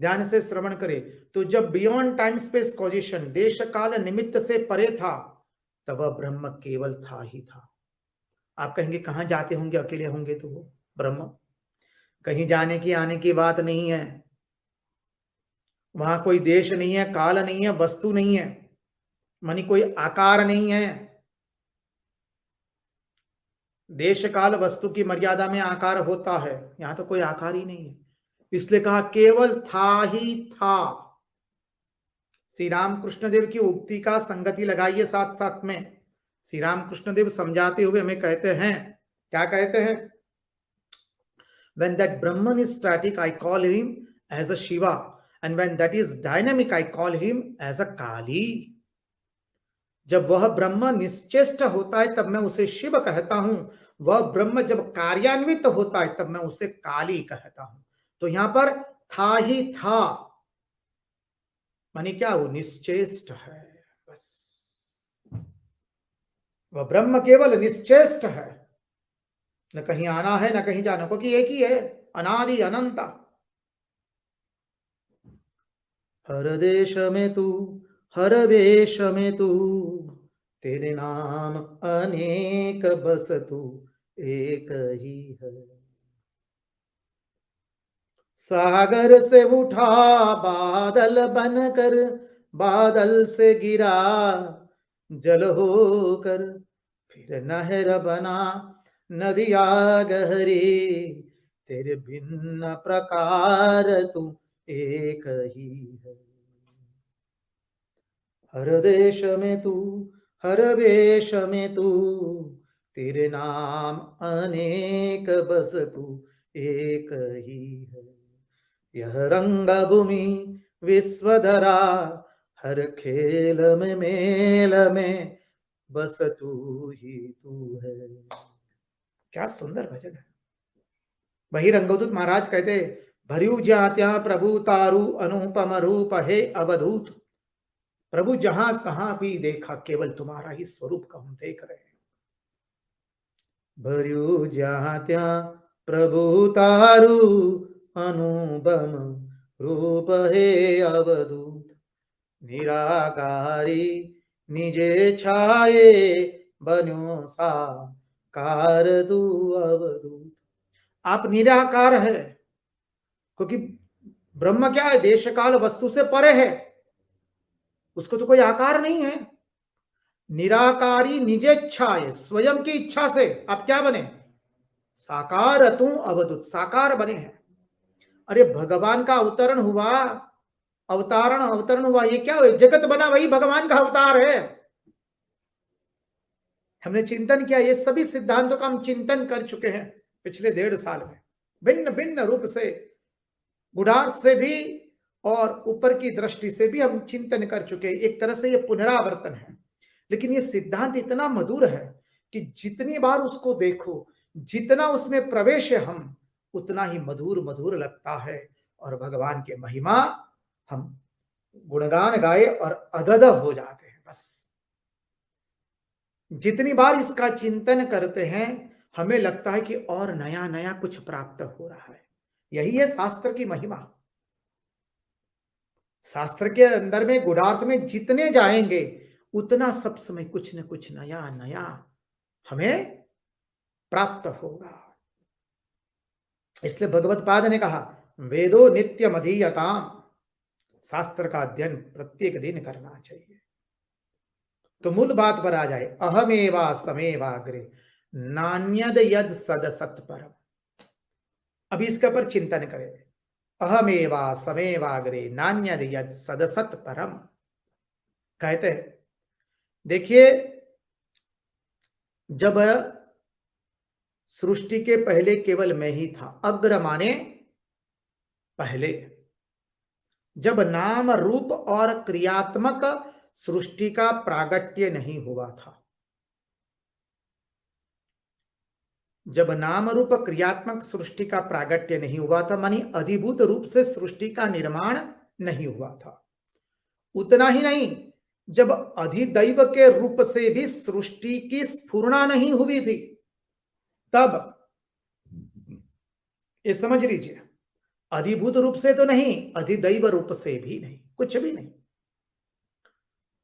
ध्यान से श्रवण करें। तो जब बियॉन्ड टाइम स्पेस कॉजिशन, देश काल निमित्त से परे था, तब वह ब्रह्म केवल था ही था। आप कहेंगे कहां जाते होंगे, अकेले होंगे तो वो ब्रह्म, कहीं जाने की आने की बात नहीं है। वहां कोई देश नहीं है, काल नहीं है, वस्तु नहीं है, मानी कोई आकार नहीं है। देश काल वस्तु की मर्यादा में आकार होता है, यहां तो कोई आकार ही नहीं है। इसलिए कहा केवल था ही था। श्री राम कृष्ण देव की उक्ति का संगति लगाइए साथ साथ में। श्री राम कृष्ण देव समझाते हुए हमें कहते हैं, क्या कहते हैं? When that Brahman is static, I call him as a Shiva, and when that is dynamic, I call him as a Kali. जब वह ब्रह्म निश्चेष्ट होता है तब मैं उसे शिव कहता हूं, वह ब्रह्म जब कार्यान्वित होता है तब मैं उसे काली कहता हूं। तो यहां पर था ही था मानी क्या? वो निश्चेष्ट है, बस। वह ब्रह्म केवल निश्चेष्ट है, न कहीं आना है न कहीं जाना, क्योंकि एक ही है, अनादि अनंता। हर देश में तू, हर वेश में तू, तेरे नाम अनेक बस तू एक ही है। सागर से उठा बादल बनकर, बादल से गिरा जल होकर, फिर नहर बना नदिया गहरी, तेरे भिन्न प्रकार तू एक ही है। हर देश में तू, हर वेश में तू, तेरे नाम अनेक बस तू एक ही है। यह रंग भूमि विश्वधरा, हर खेल में मेल में बस तू ही तू है। क्या सुंदर भजन है। वही रंगदूत महाराज कहते, भर्यू जात्या प्रभु तारू अनुपम रूप है अवधूत। प्रभु जहां कहां भी देखा केवल तुम्हारा ही स्वरूप का हम देख रहे हैं। भर्यू जात्या प्रभु तारू अनुपम रूप है अवधूत, निराकारी निजे छाये बन्यो साकार तू अवधूत। आप निराकार है, क्योंकि ब्रह्म क्या है? देश काल वस्तु से परे है, उसको तो कोई आकार नहीं है। निराकारी निजेच्छाए, स्वयं की इच्छा से आप क्या बने? साकार तू अवधूत, साकार बने हैं। अरे भगवान का अवतरण हुआ, अवतरण हुआ, ये क्या हुआ? जगत बना वही भगवान का अवतार है। हमने चिंतन किया, ये सभी सिद्धांतों का हम चिंतन कर चुके हैं पिछले 1.5 साल में, भिन्न भिन्न रूप से, गुणार्थ से भी और ऊपर की दृष्टि से भी हम चिंतन कर चुके हैं। एक तरह से ये पुनरावर्तन है, लेकिन ये सिद्धांत इतना मधुर है कि जितनी बार उसको देखो, जितना उसमें प्रवेश है हम, उतना ही मधुर मधुर लगता है। और भगवान के महिमा हम गुणगान गाए और अदद हो जाते हैं। बस जितनी बार इसका चिंतन करते हैं हमें लगता है कि और नया नया कुछ प्राप्त हो रहा है। यही है शास्त्र की महिमा। शास्त्र के अंदर में गुणार्थ में जितने जाएंगे उतना सब समय कुछ न कुछ नया नया हमें प्राप्त होगा। इसलिए भगवत पाद ने कहा, वेदो नित्यम अधीयताम, शास्त्र का अध्ययन प्रत्येक दिन करना चाहिए। तो मूल बात पर आ जाए, अहमेवा समेवाग्रे नान्यद यद सदसत परम। अभी इसके ऊपर चिंतन करें। अहमेवा समेवाग्रे नान्यद यद सदसत परम। कहते हैं, देखिए, जब सृष्टि के पहले केवल मैं ही था, अग्र माने पहले, जब नाम रूप और क्रियात्मक सृष्टि का प्रागट्य नहीं हुआ था, जब नाम रूप क्रियात्मक सृष्टि का प्रागट्य नहीं हुआ था, मानी अधिभूत रूप से सृष्टि का निर्माण नहीं हुआ था। उतना ही नहीं, जब अधिदैव के रूप से भी सृष्टि की स्फुरणा नहीं हुई थी, तब ये समझ लीजिए, अधिभूत रूप से तो नहीं, अधिदैव रूप से भी नहीं, कुछ भी नहीं।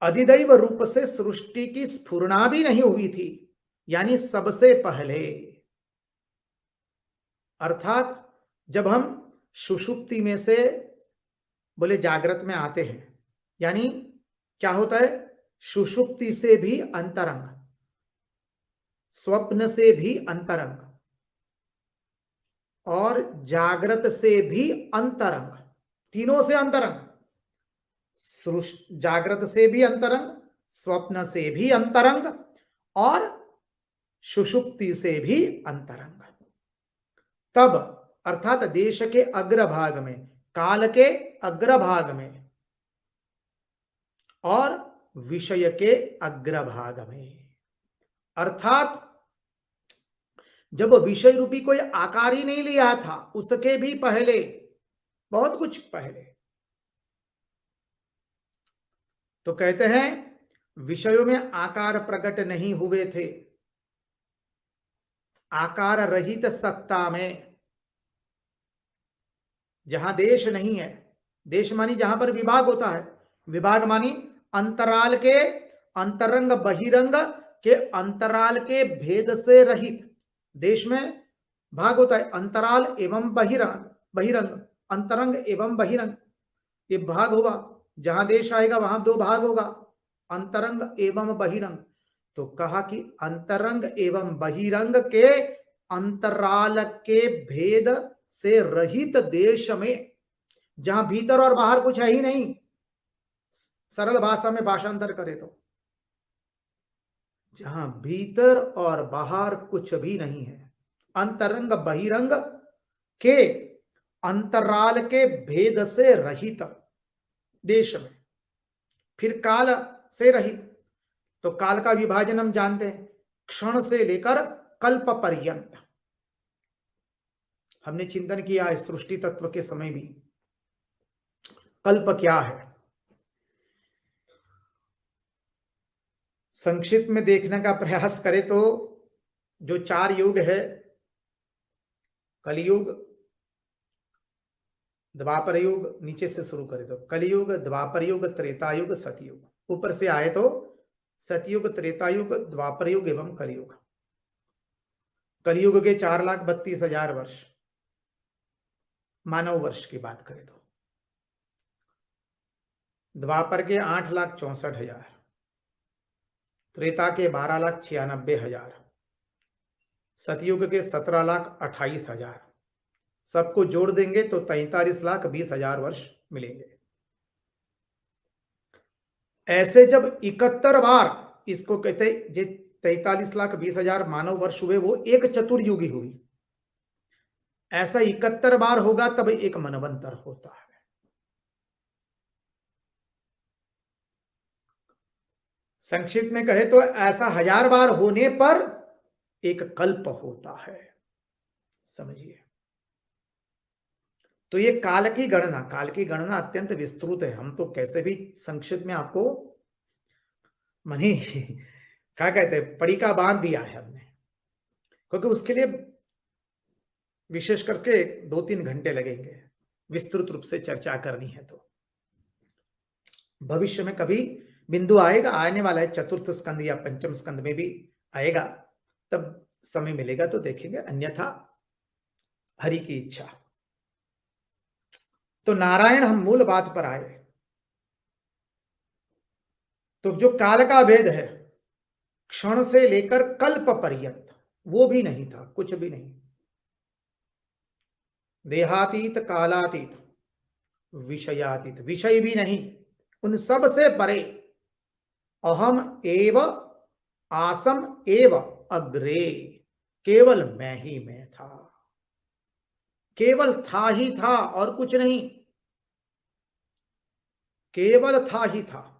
अधिदैव रूप से सृष्टि की स्फुरणा भी नहीं हुई थी, यानी सबसे पहले। अर्थात जब हम सुषुप्ति में से बोले जागृत में आते हैं, यानी क्या होता है? सुषुप्ति से भी अंतरंग, स्वप्न से भी अंतरंग, और जागृत से भी अंतरंग, तीनों से अंतरंग, जागृत से भी अंतरंग, स्वप्न से भी अंतरंग और सुषुप्ति से भी अंतरंग। तब अर्थात देश के अग्रभाग में, काल के अग्रभाग में और विषय के अग्रभाग में, अर्थात जब विषय रूपी कोई आकार ही नहीं लिया था, उसके भी पहले, बहुत कुछ पहले, तो कहते हैं विषयों में आकार प्रकट नहीं हुए थे। आकार रहित सत्ता में, जहां देश नहीं है, देश मानी जहां पर विभाग होता है, विभाग मानी अंतराल के, अंतरंग बहिरंग के अंतराल के भेद से रहित। देश में भाग होता है अंतराल एवं बहिरंग, बहिरंग, अंतरंग एवं बहिरंग, ये भाग होगा। जहां देश आएगा वहां दो भाग होगा, अंतरंग एवं बहिरंग। तो कहा कि अंतरंग एवं बहिरंग के अंतराल के भेद से रहित देश में, जहां भीतर और बाहर कुछ है ही नहीं, सरल भाषा में भाषांतर करे तो जहां भीतर और बाहर कुछ भी नहीं है, अंतरंग बहिरंग के अंतराल के भेद से रहित देश में, फिर काल से रहित। तो काल का विभाजन हम जानते हैं, क्षण से लेकर कल्प पर्यंत। हमने चिंतन किया है सृष्टि तत्व के समय भी, कल्प क्या है। संक्षिप्त में देखने का प्रयास करें तो जो 4 युग है, कलयुग, द्वापर युग, नीचे से शुरू करें तो कलयुग, द्वापर युग, त्रेता युग, सतयुग, ऊपर से आए तो सतयुग, त्रेता युग, द्वापर युग एवं कलयुग। कलयुग के 4,32,000 वर्ष, मानव वर्ष की बात करें तो द्वापर के 8,64,000, त्रेता के 12,96,000, सतयुग के 17,28,000, सबको जोड़ देंगे तो 43,20,000 वर्ष मिलेंगे। ऐसे जब 71 बार, इसको कहते जो 43,20,000 मानव वर्ष हुए, वो एक चतुर्युगी हुई। ऐसा 71 बार होगा तब एक मनवंतर होता है। संक्षिप्त में कहे तो ऐसा 1000 बार होने पर एक कल्प होता है, समझिए। तो ये काल की गणना अत्यंत विस्तृत है। हम तो कैसे भी संक्षिप्त में आपको मनी क्या कहते हैं, पड़ी का बांध दिया है हमने, क्योंकि उसके लिए विशेष करके 2-3 घंटे लगेंगे, विस्तृत रूप से चर्चा करनी है। तो भविष्य में कभी बिंदु आएगा, आने वाला है, चतुर्थ स्कंद या पंचम स्कंद में भी आएगा, तब समय मिलेगा तो देखेंगे, अन्यथा हरि की इच्छा। तो नारायण, हम मूल बात पर आए। तो जो काल का भेद है, क्षण से लेकर कल्प पर्यंत, वो भी नहीं था, कुछ भी नहीं। देहातीत, कालातीत, विषयातीत, विषय भी नहीं, उन सब से परे अहम एव आसम एव अग्रे, केवल मैं ही मैं था, केवल था ही था और कुछ नहीं, केवल था ही था।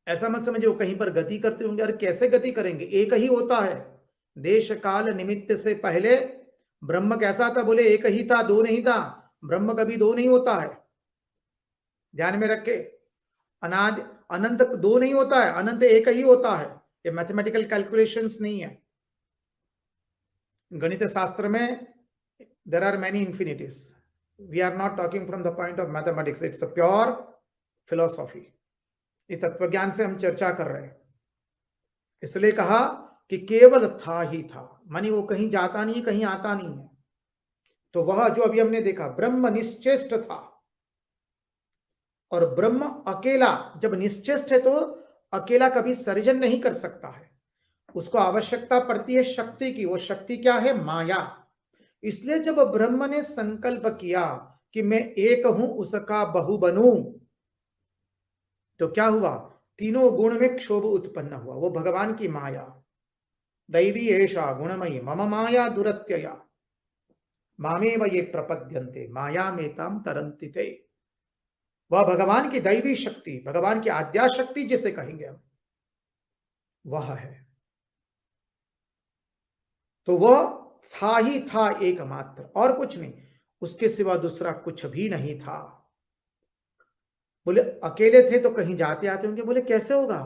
ऐसा मत समझो कहीं पर गति करते होंगे, अरे कैसे गति करेंगे, एक ही होता है। देश काल निमित्त से पहले ब्रह्म कैसा था, बोले एक ही था, दो नहीं था। ब्रह्म कभी दो नहीं होता है, ध्यान में रखे। अनादि अनंत दो नहीं होता है, अनंत एक ही होता है। ये मैथमेटिकल कैलकुलेशंस नहीं है। गणित शास्त्र में there are many infinities. We are not talking from the point of mathematics, it's a pure philosophy. ये तत्वज्ञान से हम चर्चा कर रहे हैं, इसलिए कहा कि केवल था ही था, मानी वो कहीं जाता नहीं, कहीं आता नहीं है। तो वह जो अभी हमने देखा, ब्रह्म निश्चेष्ट था, और ब्रह्म अकेला जब निश्चेष्ट है तो अकेला कभी सर्जन नहीं कर सकता है, उसको आवश्यकता पड़ती है शक्ति की। वो शक्ति क्या है, माया। इसलिए जब ब्रह्म ने संकल्प किया कि मैं एक हूं उसका बहु बनूं, तो क्या हुआ? तीनों गुण में क्षोभ उत्पन्न हुआ। वो भगवान की माया, दैवी एषा गुणमयी मम माया दुरत्यया मामेव ये प्रपद्यन्ते माया मेताम तरन्ति ते। वह भगवान की दैवी शक्ति, भगवान की आद्या शक्ति जिसे कहेंगे हम, वह है। तो वह था ही था एकमात्र, और कुछ नहीं, उसके सिवा दूसरा कुछ भी नहीं था। बोले अकेले थे तो कहीं जाते आते होंगे, बोले कैसे होगा,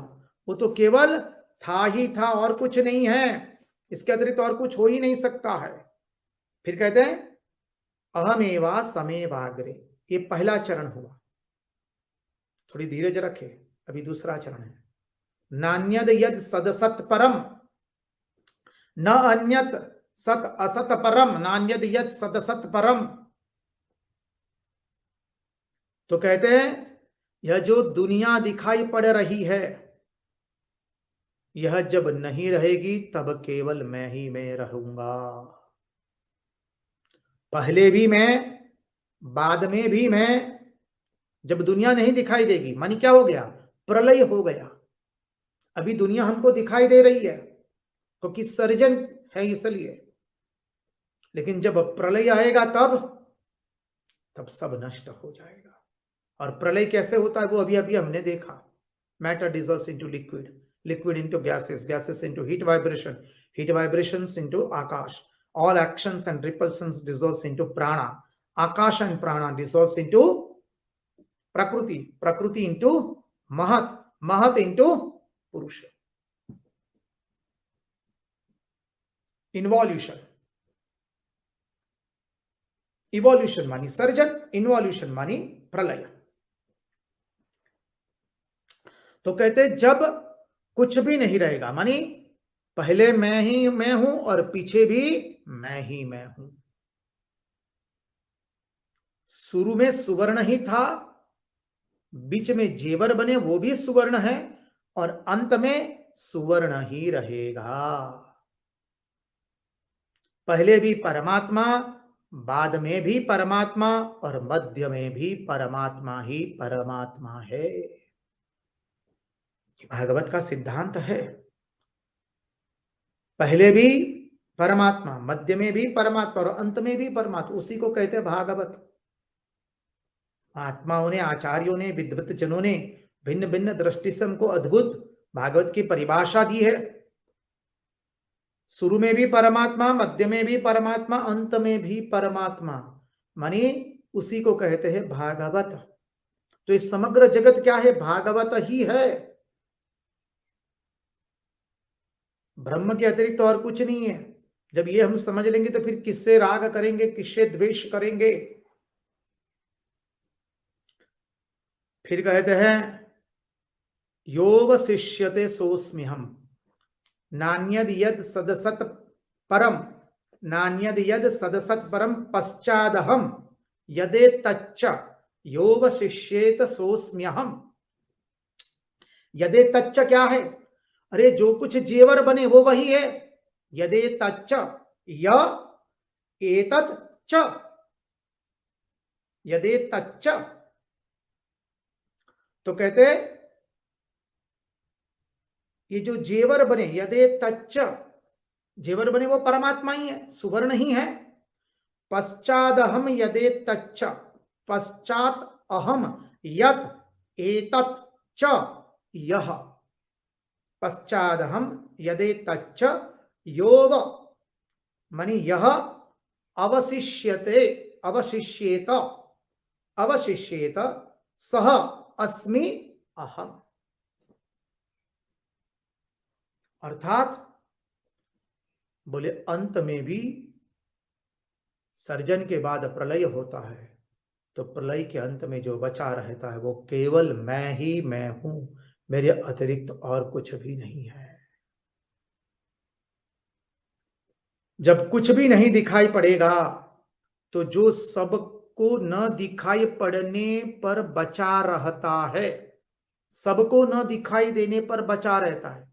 वो तो केवल था ही था और कुछ नहीं है, इसके अतिरिक्त और कुछ हो ही नहीं सकता है। फिर कहते हैं अहमेवा समेवाग्रे, ये पहला चरण हुआ। थोड़ी धीरज रखे, अभी दूसरा चरण है। नान्यद यद सदसत परम न अन्यत सत असत परम नान्यद यद सदसत परम। तो कहते हैं यह जो दुनिया दिखाई पड़ रही है, यह जब नहीं रहेगी तब केवल मैं ही मैं रहूंगा। पहले भी मैं, बाद में भी मैं। जब दुनिया नहीं दिखाई देगी मानी क्या हो गया? प्रलय हो गया। अभी दुनिया हमको दिखाई दे रही है क्योंकि सर्जन है इसलिए, लेकिन जब प्रलय आएगा तब सब नष्ट हो जाएगा। और प्रलय कैसे होता है वो अभी अभी हमने देखा। Matter dissolves into liquid, liquid into gases, gases into heat vibration, heat vibrations into Akash, all actions and repulsions dissolves into prana, akash and prana dissolves into prakriti, prakriti into mahat, mahat into purusha. Involution, evolution मानी surgeon, involution मानी प्रलय। तो कहते जब कुछ भी नहीं रहेगा, मानी पहले मैं ही मैं हूं और पीछे भी मैं ही मैं हूं। शुरू में सुवर्ण ही था, बीच में जेवर बने वो भी सुवर्ण है, और अंत में सुवर्ण ही रहेगा। पहले भी परमात्मा, बाद में भी परमात्मा, और मध्य में भी परमात्मा ही परमात्मा है। भागवत का सिद्धांत है। पहले भी परमात्मा, मध्य में भी परमात्मा और अंत में भी परमात्मा, उसी को कहते हैं भागवत। आत्माओं ने, आचार्यों ने, विद्वत जनों ने भिन्न भिन्न दृष्टि से हमको अद्भुत भागवत की परिभाषा दी है। शुरू में भी परमात्मा, मध्य में भी परमात्मा, अंत में भी परमात्मा, मानी उसी को कहते हैं भागवत। तो इस समग्र जगत क्या है? भागवत ही है। ब्रह्म के अतिरिक्त तो और कुछ नहीं है। जब ये हम समझ लेंगे तो फिर किससे राग करेंगे, किससे द्वेष करेंगे? फिर कहते हैं योवशिष्यते सोऽस्म्यहम् नान्यद यद सदसत परम, नान्यद यद सदसत परम पश्चादहम यदे तच्च योवशिष्येत सोऽस्म्यहम्। यदे तच्च क्या है? अरे जो कुछ जेवर बने वो वही है। यदे तच्च य एतत् च, यदे तच्च। तो कहते ये जो जेवर बने, यदे तच्च, जेवर बने वो परमात्मा ही है, सुवर्ण ही है। पश्चादहम यदे तच्च, पश्चात अहम यत एतत् च यह, पश्चादहम यदे तच्च योव मानी यह अवशिष्यते, अवशिष्येत, अवशिष्येत सह अस्मि अहम। अर्थात बोले अंत में भी सर्जन के बाद प्रलय होता है, तो प्रलय के अंत में जो बचा रहता है वो केवल मैं ही मैं हूं, मेरे अतिरिक्त और कुछ भी नहीं है। जब कुछ भी नहीं दिखाई पड़ेगा तो जो सबको न दिखाई पड़ने पर बचा रहता है, सबको न दिखाई देने पर बचा रहता है।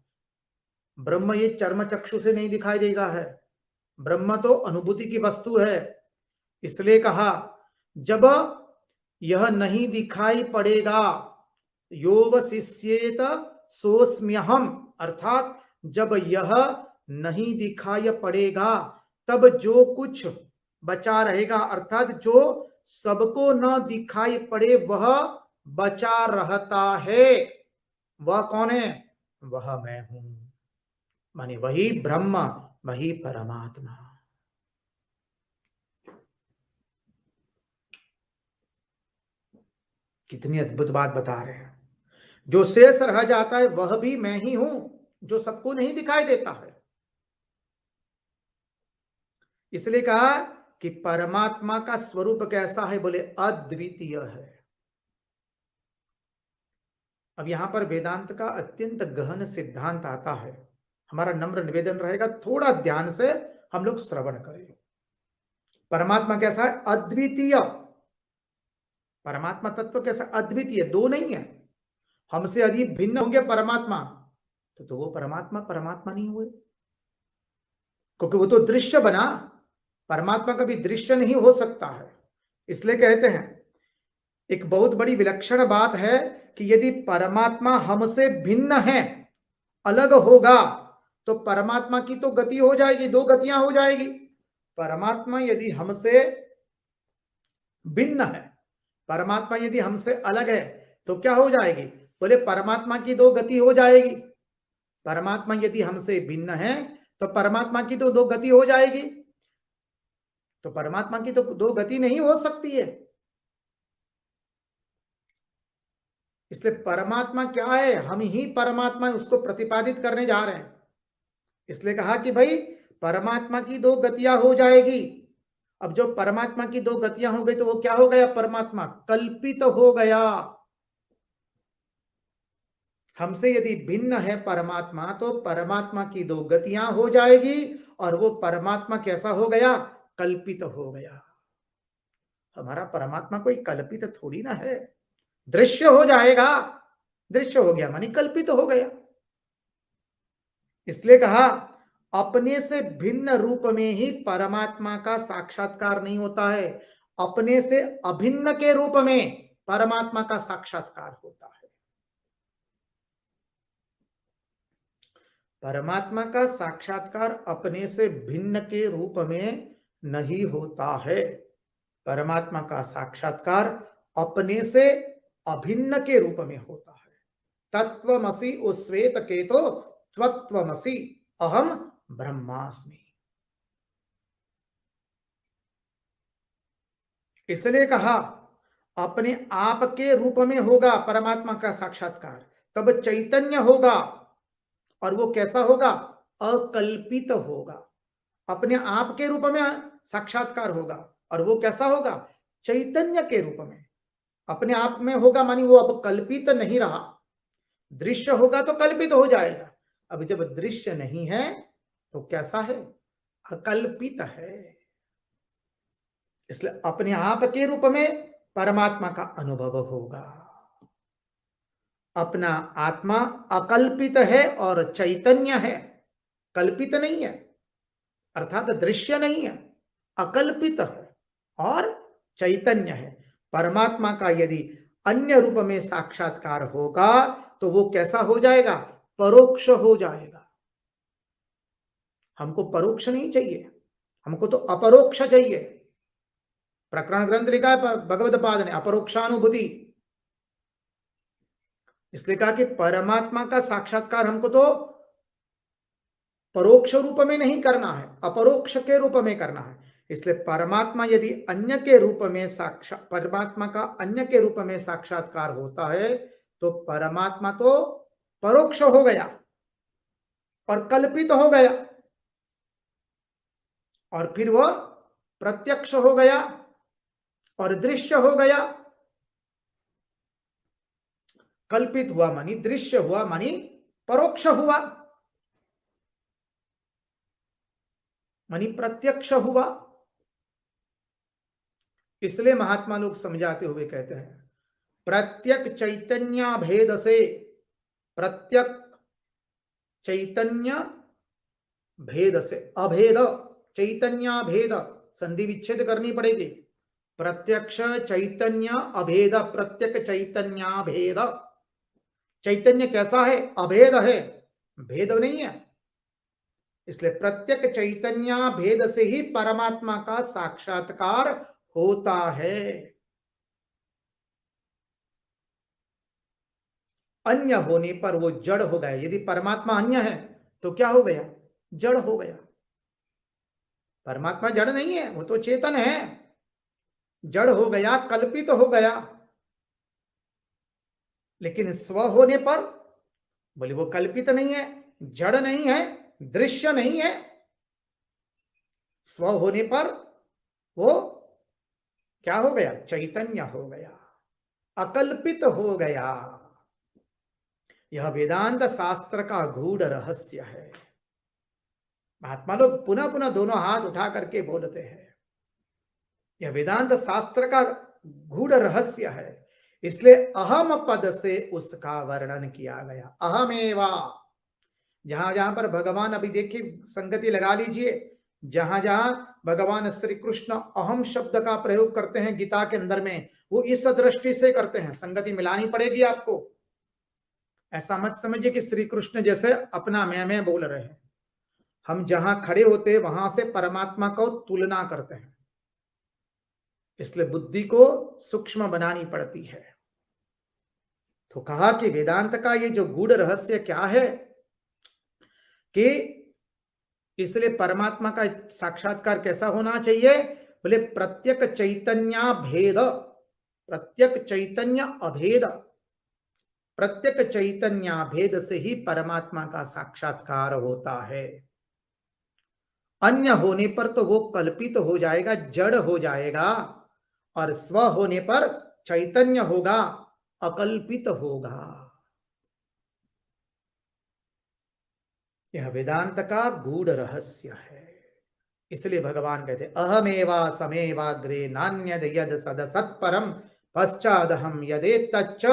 ब्रह्म ये चर्म चक्षु से नहीं दिखाई देता है, ब्रह्म तो अनुभूति की वस्तु है। इसलिए कहा जब यह नहीं दिखाई पड़ेगा, योवशिष्येत सोऽस्म्यहम्, अर्थात जब यह नहीं दिखाई पड़ेगा तब जो कुछ बचा रहेगा, अर्थात जो सबको न दिखाई पड़े वह बचा रहता है, वह कौन है? वह मैं हूं, माने वही ब्रह्म, वही परमात्मा। कितनी अद्भुत बात बता रहे हैं। जो शेष रह जाता है वह भी मैं ही हूं, जो सबको नहीं दिखाई देता है। इसलिए कहा कि परमात्मा का स्वरूप कैसा है? बोले अद्वितीय है। अब यहां पर वेदांत का अत्यंत गहन सिद्धांत आता है। हमारा नम्र निवेदन रहेगा थोड़ा ध्यान से हम लोग श्रवण करें। परमात्मा कैसा है? अद्वितीय। परमात्मा तत्व कैसा? अद्वितीय, दो नहीं है। हमसे अधिक भिन्न होंगे परमात्मा तो वो परमात्मा परमात्मा नहीं हुए, क्योंकि वो तो दृश्य बना। परमात्मा कभी दृश्य नहीं हो सकता है। इसलिए कहते हैं एक बहुत बड़ी विलक्षण बात है कि यदि परमात्मा हमसे भिन्न है, अलग होगा, तो परमात्मा की तो गति हो जाएगी, दो गतियां हो जाएगी। परमात्मा यदि हमसे भिन्न है, परमात्मा यदि हमसे अलग है तो क्या हो जाएगी? बोले परमात्मा की दो गति हो जाएगी। परमात्मा यदि हमसे भिन्न है तो परमात्मा की तो दो गति हो जाएगी, तो परमात्मा की तो दो गति नहीं हो सकती है। इसलिए परमात्मा क्या है? हम ही परमात्मा, उसको प्रतिपादित करने जा रहे हैं। इसलिए कहा कि भाई परमात्मा की दो गतियां हो जाएगी। अब जो परमात्मा की दो गतियां हो गई तो वो क्या हो गया? परमात्मा कल्पित हो गया। हमसे यदि भिन्न है परमात्मा तो परमात्मा की दो गतियां हो जाएगी और वो परमात्मा कैसा हो गया? कल्पित हो गया। हमारा परमात्मा कोई कल्पित थोड़ी ना है, दृश्य हो जाएगा। दृश्य हो गया मानी कल्पित हो गया। इसलिए कहा अपने से भिन्न रूप में ही परमात्मा का साक्षात्कार नहीं होता है, अपने से अभिन्न के रूप में परमात्मा का साक्षात्कार होता है। परमात्मा का साक्षात्कार अपने से भिन्न के रूप में नहीं होता है। परमात्मा का साक्षात्कार अपने से अभिन्न के रूप में होता है। तत्वमसि उश्वेत केतो त्वत्वमसि अहम ब्रह्मास्मि। इसलिए कहा अपने आप के रूप में होगा परमात्मा का साक्षात्कार, तब चैतन्य होगा। और वो कैसा होगा? अकल्पित होगा। अपने आप के रूप में साक्षात्कार होगा और वो कैसा होगा? चैतन्य के रूप में। अपने आप में होगा मानी वो अब कल्पित नहीं रहा। दृश्य होगा तो कल्पित हो जाएगा, अब जब दृश्य नहीं है तो कैसा है? अकल्पित है। इसलिए अपने आप के रूप में परमात्मा का अनुभव होगा। अपना आत्मा अकल्पित है और चैतन्य है, कल्पित नहीं है, अर्थात दृश्य नहीं है, अकल्पित है और चैतन्य है। परमात्मा का यदि अन्य रूप में साक्षात्कार होगा तो वो कैसा हो जाएगा? परोक्ष हो जाएगा। हमको परोक्ष नहीं चाहिए, हमको तो अपरोक्ष चाहिए। प्रकरण ग्रंथ लिखा है भगवद पाद ने, अपरोक्षानुभूति। इसलिए कहा कि परमात्मा का साक्षात्कार हमको तो परोक्ष रूप में नहीं करना है, अपरोक्ष के रूप में करना है। इसलिए परमात्मा यदि अन्य के रूप में परमात्मा का अन्य के रूप में साक्षात्कार होता है तो परमात्मा तो परोक्ष हो गया और कल्पित हो गया, और फिर वह प्रत्यक्ष हो गया और दृश्य हो गया। कल्पित हुआ मानी दृश्य हुआ मानी परोक्ष हुआ, मानी प्रत्यक्ष हुआ। इसलिए महात्मा लोग समझाते हुए कहते हैं प्रत्यक चैतन्य भेद से, प्रत्यक चैतन्य भेद से अभेद चैतन्य भेद, संधि विच्छेद करनी पड़ेगी। प्रत्यक्ष चैतन्य अभेद, प्रत्यक चैतन्य भेद। चैतन्य कैसा है? अभेद है, भेद नहीं है। इसलिए प्रत्यक चैतन्य भेद से ही परमात्मा का साक्षात्कार होता है। अन्य होने पर वो जड़ हो गया। यदि परमात्मा अन्य है तो क्या हो गया? जड़ हो गया। परमात्मा जड़ नहीं है, वो तो चेतन है। जड़ हो गया, कल्पित हो गया। लेकिन स्व होने पर बोले वो कल्पित नहीं है, जड़ नहीं है, दृश्य नहीं है। स्व होने पर वो क्या हो गया? चैतन्य हो गया, अकल्पित हो गया। यह वेदांत शास्त्र का गूढ़ रहस्य है। महात्मा लोग पुनः पुनः दोनों हाथ उठा करके बोलते हैं, यह वेदांत शास्त्र का गूढ़ रहस्य है। इसलिए अहम पद से उसका वर्णन किया गया। अहमेवा, जहां जहां पर भगवान, अभी देखिए संगति लगा लीजिए, जहां जहां भगवान श्री कृष्ण अहम शब्द का प्रयोग करते हैं गीता के अंदर में, वो इस दृष्टि से करते हैं। संगति मिलानी पड़ेगी आपको। ऐसा मत समझिए कि श्री कृष्ण जैसे अपना मैं बोल रहे हैं। हम जहां खड़े होते हैं वहां से परमात्मा को तुलना करते हैं। इसलिए बुद्धि को सूक्ष्म बनानी पड़ती है। तो कहा कि वेदांत का ये जो गूढ़ रहस्य क्या है कि इसलिए परमात्मा का साक्षात्कार कैसा होना चाहिए? बोले प्रत्यक चैतन्य भेद, प्रत्यक चैतन्य अभेद, प्रत्यक चैतन्य भेद से ही परमात्मा का साक्षात्कार होता है। अन्य होने पर तो वो कल्पित हो जाएगा, जड़ हो जाएगा, और स्व होने पर चैतन्य होगा, अकल्पित होगा। यह वेदांत का गूढ़ रहस्य है। इसलिए भगवान कहते अहमेवा समेवाग्रे नान्यद यद सद सत्परम पश्चादहम यदेतच्च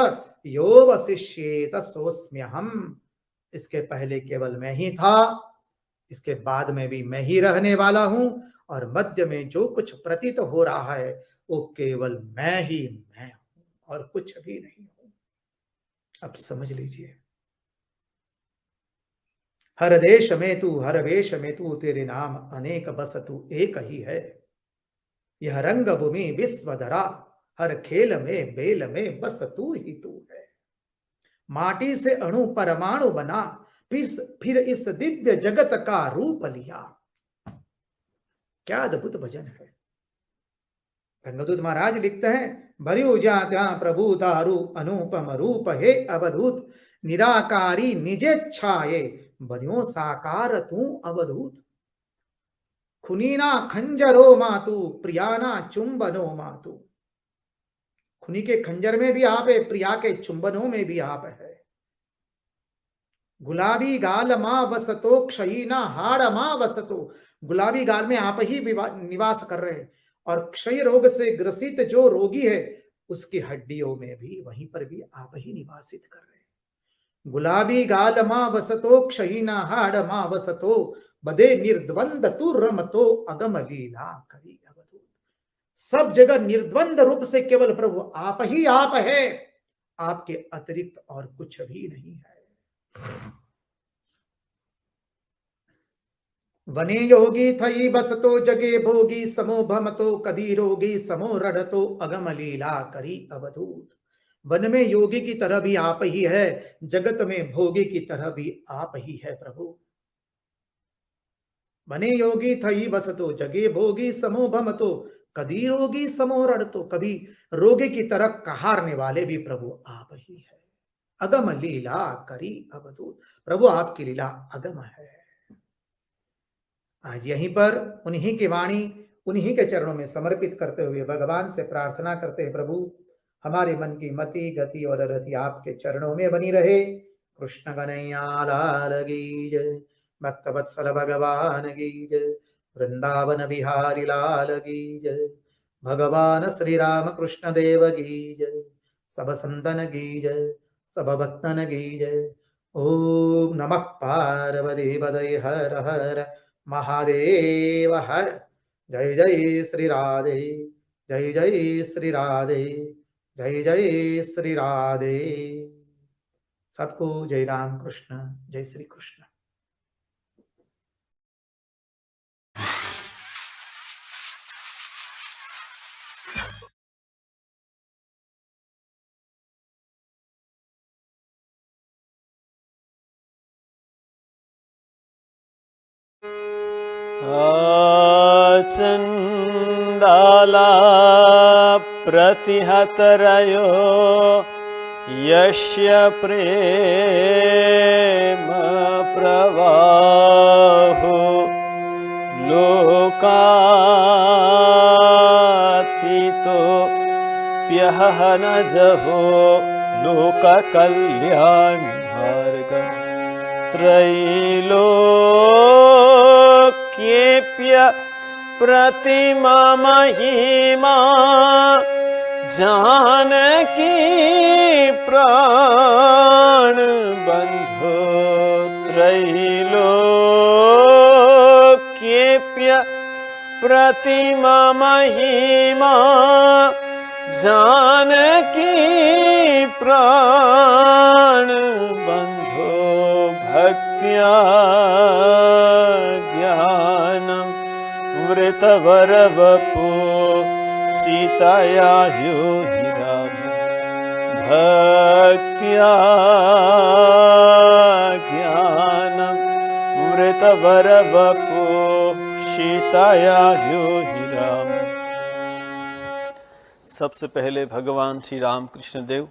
योवशिष्येत सोऽस्म्यहम्। इसके पहले केवल मैं ही था, इसके बाद में भी मैं ही रहने वाला हूं, और मध्य में जो कुछ प्रतीत हो रहा है वो केवल मैं ही मैं हूं और कुछ भी नहीं हूं। अब समझ लीजिए, हर देश में तू, हर वेश में तू, तेरे नाम अनेक बस तू एक ही है। यह रंग भूमि विश्वधरा, हर खेल में बेल में बस तू ही तू है। माटी से अणु परमाणु बना, फिर इस दिव्य जगत का रूप लिया। क्या अद्भुत भजन है। रंगदूत महाराज लिखते हैं, भरियो जात्या प्रभु तारु अनुपम रूप हे अवधूत, निराकारी निजेच्छाए बन्यो साकार तू अवधूत। खुनीना खंजरो मातु, प्रियाना चुंबनो मातु। खुनी के खंजर में भी आप है, प्रिया के चुंबनों में भी आप है। गुलाबी गाल मां वसतो, क्षयीना हाड़ मां वसतो। गुलाबी गाल में आप ही निवास कर रहे हैं, और क्षय रोग से ग्रसित जो रोगी है उसकी हड्डियों में भी, वहीं पर भी आप ही निवासित कर रहे हैं। गुलाबी गाल मां वसतो, क्षयीना हाड़ मां वसतो, बदे निर्द्वंद तू रमतो, अगम लीला करी अवधूत। सब जगह निर्द्वंद रूप से केवल प्रभु आप ही आप है, आपके अतिरिक्त और कुछ भी नहीं है। वने योगी थई बसतो, जगे भोगी समो भमतो, कदी रोगी समो रढ़तो, अगम लीला करी अवधूत। वन में योगी की तरह भी आप ही है, जगत में भोगी की तरह भी आप ही है प्रभु। वने योगी थई बसतो, जगे भोगी समो भमतो, कदी रोगी समो रढ़तो। कभी रोगी की तरह कहारने वाले भी प्रभु आप ही है। अगम लीला करी अवधूत, प्रभु आपकी लीला अगम है। आज यहीं पर उन्हीं की वाणी, उन्हीं के चरणों में समर्पित करते हुए भगवान से प्रार्थना करते हैं, प्रभु हमारे मन की मति गति और रति आपके चरणों में बनी रहे। कृष्ण कन्हैया लाल की जय, भक्त वत्सल भगवान की जय, वृंदावन बिहारी लाल की जय, भगवान श्री राम कृष्ण देव की जय, सब संतन की जय, सब भक्तन की जय। ओम नमः पार्वती पदये हर हर महादेव हर। जय जय श्री राधे, जय जय श्री राधे, जय जय श्री राधे। सबको जय राम कृष्ण, जय श्री कृष्ण। चण्डाला प्रतिहतरयो यस्य प्रेम प्रवाहो लोकातीतो प्यहनजहो लोककल्याणमार्ग त्रैलोक्येऽप्य प्रतिमा महिमा जानकी प्राण बंधो त्रैलोक्येऽप्य प्रतिमा महिमा जानकी प्राण बंधो भक्त्या ज्ञानं वृतवरवपु सीताया योहि राम भक्त्या ज्ञानं वृतवरवपु सीताया योहि राम। सबसे पहले भगवान श्री राम कृष्ण देव,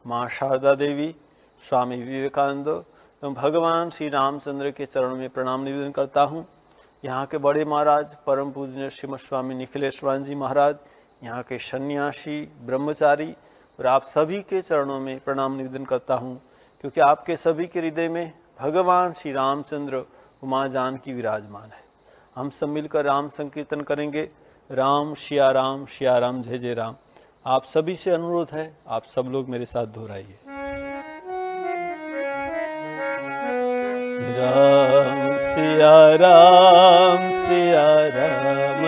माँ शारदा देवी, स्वामी विवेकानंद एवं भगवान श्री रामचंद्र के चरणों में प्रणाम निवेदन करता हूँ। यहाँ के बड़े महाराज परम पूजनीय श्रीमद स्वामी निखिलेश्वर जी महाराज, यहाँ के सन्यासी ब्रह्मचारी और आप सभी के चरणों में प्रणाम निवेदन करता हूँ, क्योंकि आपके सभी के हृदय में भगवान श्री रामचंद्र उमा जानकी विराजमान है। हम सब मिलकर राम संकीर्तन करेंगे। राम सिया राम जय जय राम। आप सभी से अनुरोध है, आप सब लोग मेरे साथ दोहराइए। राम सिया राम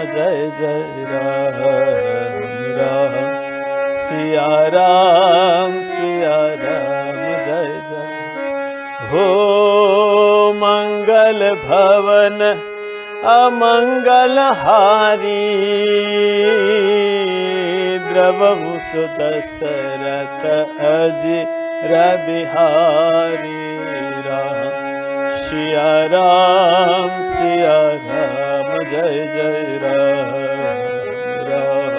जय जय राम। राम सिया राम जय जय। हो मंगल भवन अमंगल हारी द्रवहु सुदशरथ अजिर बिहारी। राम सिया राम जय जय राम। राम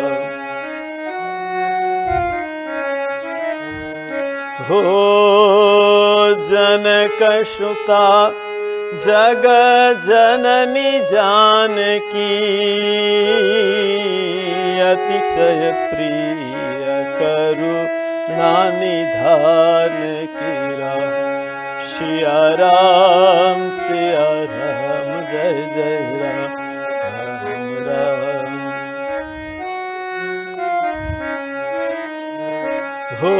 हो जनक सुता जग जननी जानकी अतिशय प्रिय करुणा निधान की। राम सिया राम जय जय राम। राम हो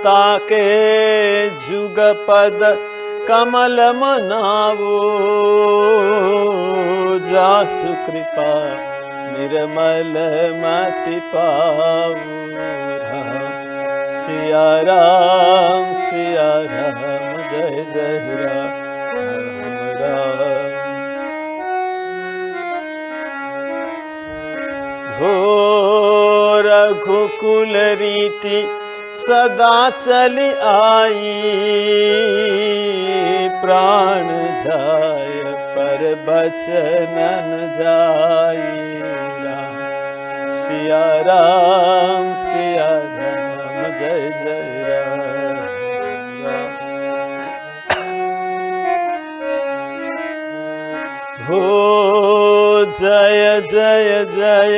ताके जुगपद कमल मनावो जासु कृपा निर्मल मति पावो। राम सिया राम जय जय राम। राम हो रघुकुल रीति सदा चली आई प्राण जाय पर बचन न जाई। राम सिया राम जय जय राम। हो जय जय जय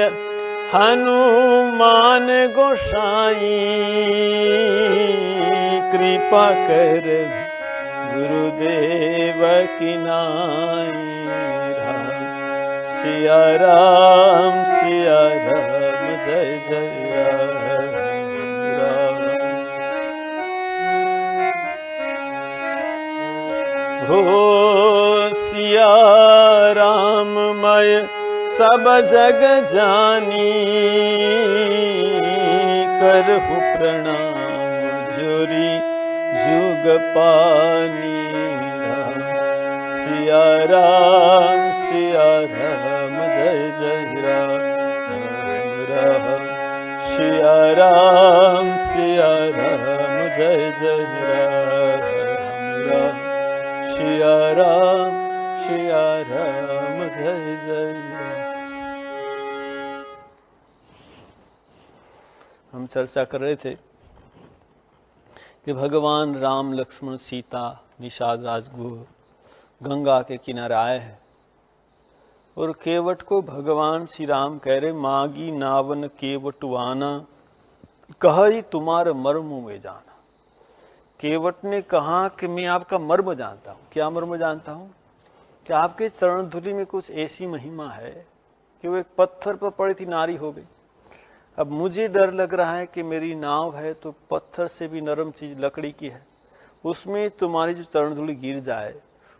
हनुमान गोसाई कृपा कर गुरुदेव की नाई। राम सिया राम जय जय राम। हो सिया नाममय सब जग जानी, करहु प्रणाम जोरी जुग पानी। सिया राम जय जय राम राम, सिया राम जय जय राम राम, सिया राम जय जय राम। हम चर्चा कर रहे थे कि भगवान राम लक्ष्मण सीता निषाद राजगुह गंगा के किनारे आए हैं और केवट को भगवान श्री राम कह रहे, मागी नावन केवटवाना कही तुम्हारे मर्म में जाना। केवट ने कहा कि मैं आपका मर्म जानता हूँ। क्या मर्म जानता हूँ? कि आपके चरण धूलि में कुछ ऐसी महिमा है कि वो एक पत्थर पर पड़ी थी, नारी हो गई। अब मुझे डर लग रहा है कि मेरी नाव है तो पत्थर से भी नरम चीज लकड़ी की है, उसमें तुम्हारी जो चरण धूलि गिर जाए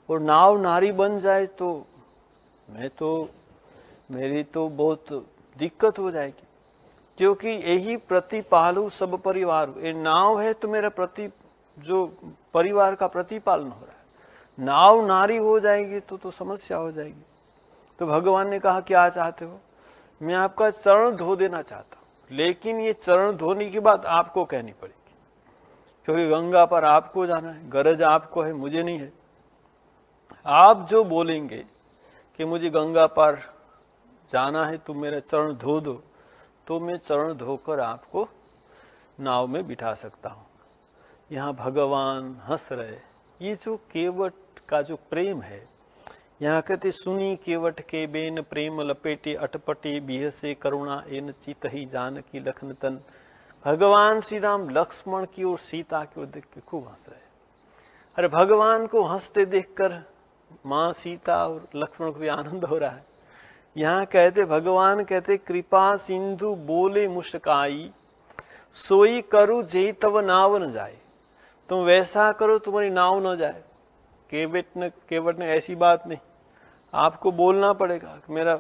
और नाव नारी बन जाए तो मेरी तो बहुत दिक्कत हो जाएगी, क्योंकि यही प्रतिपालु सब परिवार। ये नाव है तो मेरा जो परिवार का प्रतिपालन हो रहा है। नाव नारी हो जाएगी तो समस्या हो जाएगी। तो भगवान ने कहा क्या चाहते हो? मैं आपका चरण धो देना चाहता हूँ, लेकिन ये चरण धोने की बात आपको कहनी पड़ेगी, क्योंकि गंगा पर आपको जाना है, गरज आपको है, मुझे नहीं है। आप जो बोलेंगे कि मुझे गंगा पर जाना है, तुम मेरा चरण धो दो, तो मैं चरण धोकर आपको नाव में बिठा सकता हूँ। यहाँ भगवान हंस रहे। ये जो केवट का जो प्रेम है, यहाँ कहते सुनी केवट के बेन प्रेम लपेटे अटपटे बिहसे करुणा एन चित ही जानकी लखन तन। भगवान श्री राम लक्ष्मण की और सीता की ओर देख के खूब हंस रहे। अरे भगवान को हंसते देखकर माँ सीता और लक्ष्मण को भी आनंद हो रहा है। यहाँ कहते भगवान कहते कृपा सिंधु बोले मुस्काई, सोई करू जे तब नाव न जाए। तुम वैसा करो तुम्हारी नाव न जाए। केवट ने ऐसी बात नहीं, आपको बोलना पड़ेगा कि मेरा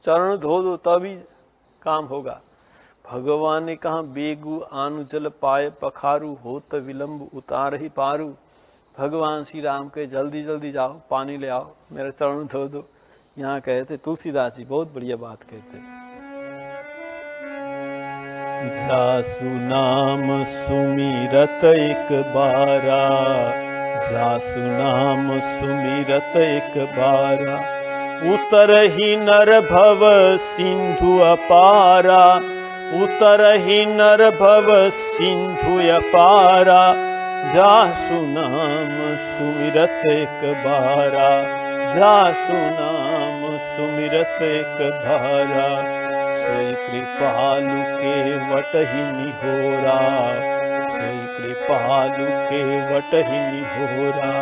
चरण धो दो तभी काम होगा। भगवान ने कहा बेगु आनु जल पाए पखारू, होत विलंब उतार ही पारू। भगवान श्री राम के जल्दी जल्दी जाओ, पानी ले आओ, मेरा चरण धो दो। यहाँ कहते तुलसीदास जी बहुत बढ़िया बात कहते, जासु नाम सुमिरत एक बारा, जासु नाम सुमिरत एक बारा, उतर ही नर भव सिंधु अपारा, उतर ही नर भव सिंधु अपारा। जासु नाम सुमिरत एक बारा, जासु नाम सुमिरत एक बारा, सोई कृपालु के वट ही निहोरा, सोई कृपालु के वट ही निहोरा।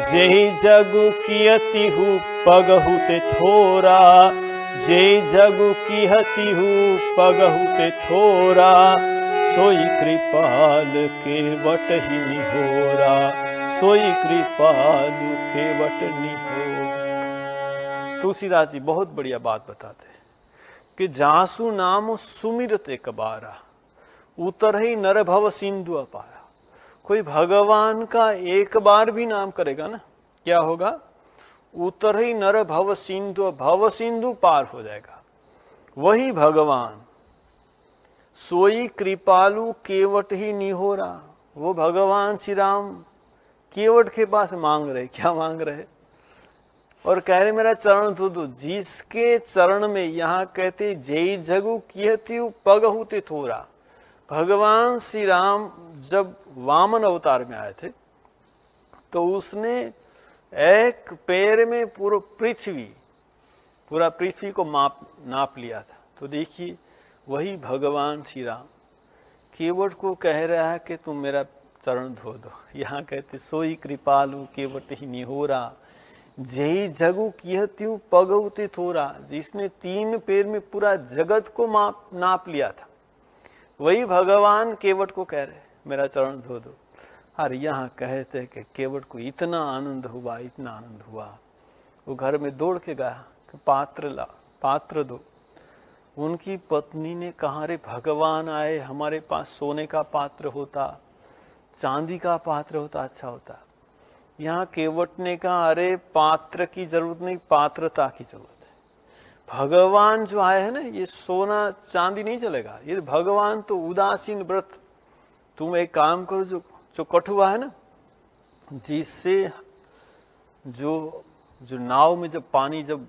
जेहि जगु कियति हु पगहु ते थोरा, जेहि जगु कियति हु पगहु ते थोरा, सोई कृपाल के वट ही निहोरा, सोई कृपालु के वट निहोरा। तुलसीदास जी बहुत बढ़िया बात बताते हैं कि जासु नाम सुमिरत एक बारा, उतर ही नर भव सिंधु अपारा। कोई भगवान का एक बार भी नाम करेगा ना, क्या होगा? उतर ही नर भव सिंधु, भव सिंधु पार हो जाएगा। वही भगवान सोई कृपालु केवट ही निहोरा। वो भगवान श्री राम केवट के पास मांग रहे, क्या मांग रहे? और कह रहे मेरा चरण धो दो। जिसके चरण में, यहाँ कहते जय जगु कियत्यु पगहु ते थोरा। भगवान श्री राम जब वामन अवतार में आए थे तो उसने एक पैर में पूरा पृथ्वी को नाप लिया था। तो देखिए वही भगवान श्री राम केवट को कह रहा है कि तुम मेरा चरण धो दो। यहाँ कहते सोई कृपालु केवट ही निहोरा, जय जगु कियत्यु पगहु ते थोरा। जिसने 3 पैर में पूरा जगत को नाप लिया था, वही भगवान केवट को कह रहे मेरा चरण धो दो। और यहाँ कहते हैं कि केवट को इतना आनंद हुआ, इतना आनंद हुआ। वो घर में दौड़ के गया कि पात्र दो। उनकी पत्नी ने कहा, अरे भगवान आए, हमारे पास सोने का पात्र होता, चांदी का पात्र होता, अच्छा होता। यहाँ केवट ने कहा, अरे पात्र की जरूरत नहीं, पात्रता की जरूरत है। भगवान जो आए हैं ना, ये सोना चांदी नहीं चलेगा, ये भगवान तो उदासीन व्रत। तुम एक काम करो, जो कठुआ है ना, जिससे जो नाव में जब पानी जब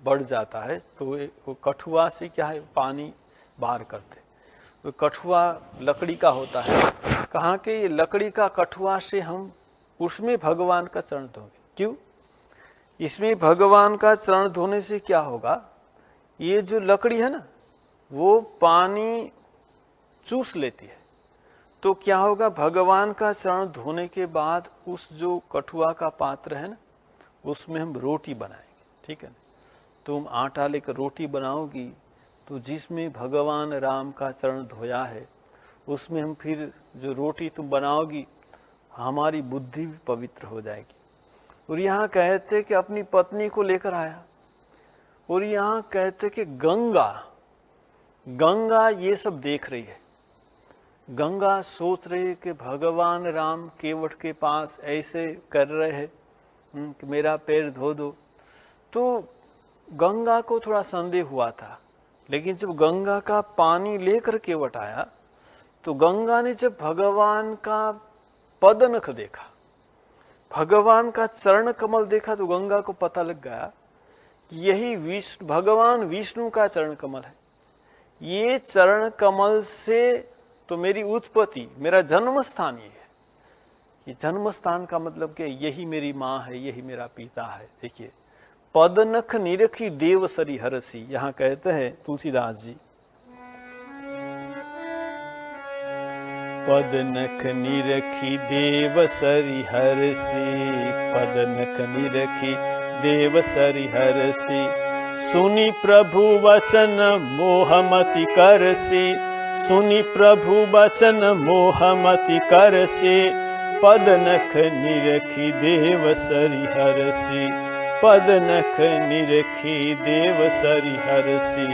बढ़ जाता है तो वो कठुआ से क्या है, पानी बाहर करते। वो कठुआ लकड़ी का होता है। कहाँ के, ये लकड़ी का कठुआ से हम उसमें भगवान का चरण धोंगे। क्यों? इसमें भगवान का चरण धोने से क्या होगा, ये जो लकड़ी है ना, वो पानी चूस लेती है। तो क्या होगा, भगवान का चरण धोने के बाद उस जो कठुआ का पात्र है ना, उसमें हम रोटी बनाएंगे। ठीक है ना? तुम आटा लेकर रोटी बनाओगी तो जिसमें भगवान राम का चरण धोया है, उसमें हम फिर जो रोटी तुम बनाओगी, हमारी बुद्धि भी पवित्र हो जाएगी। और यहाँ कहते कि अपनी पत्नी को लेकर आया। और यहाँ कहते कि गंगा ये सब देख रही है। गंगा सोच रही है कि भगवान राम केवट के पास ऐसे कर रहे हैं कि मेरा पैर धो दो। तो गंगा को थोड़ा संदेह हुआ था, लेकिन जब गंगा का पानी लेकर केवट आया तो गंगा ने जब भगवान का पदनख देखा, भगवान का चरण कमल देखा, तो गंगा को पता लग गया कि यही भगवान विष्णु का चरण कमल है। ये चरण कमल से तो मेरी उत्पत्ति, मेरा जन्म स्थान ये है। ये जन्म स्थान का मतलब कि यही मेरी माँ है, यही मेरा पिता है। देखिए, पदनख निरखी देव सरी हरसी, यहाँ कहते हैं तुलसीदास जी, पदनख निरखी देव सरी हरसी, पदनख निरखी देव सरी हरसी, सुनी प्रभु वचन मोहमति करसी, सुनी प्रभु वचन मोहमति करसी, पदनख निरखी देव सरी हरसी, पदनख निरखी देव सरी हरसी,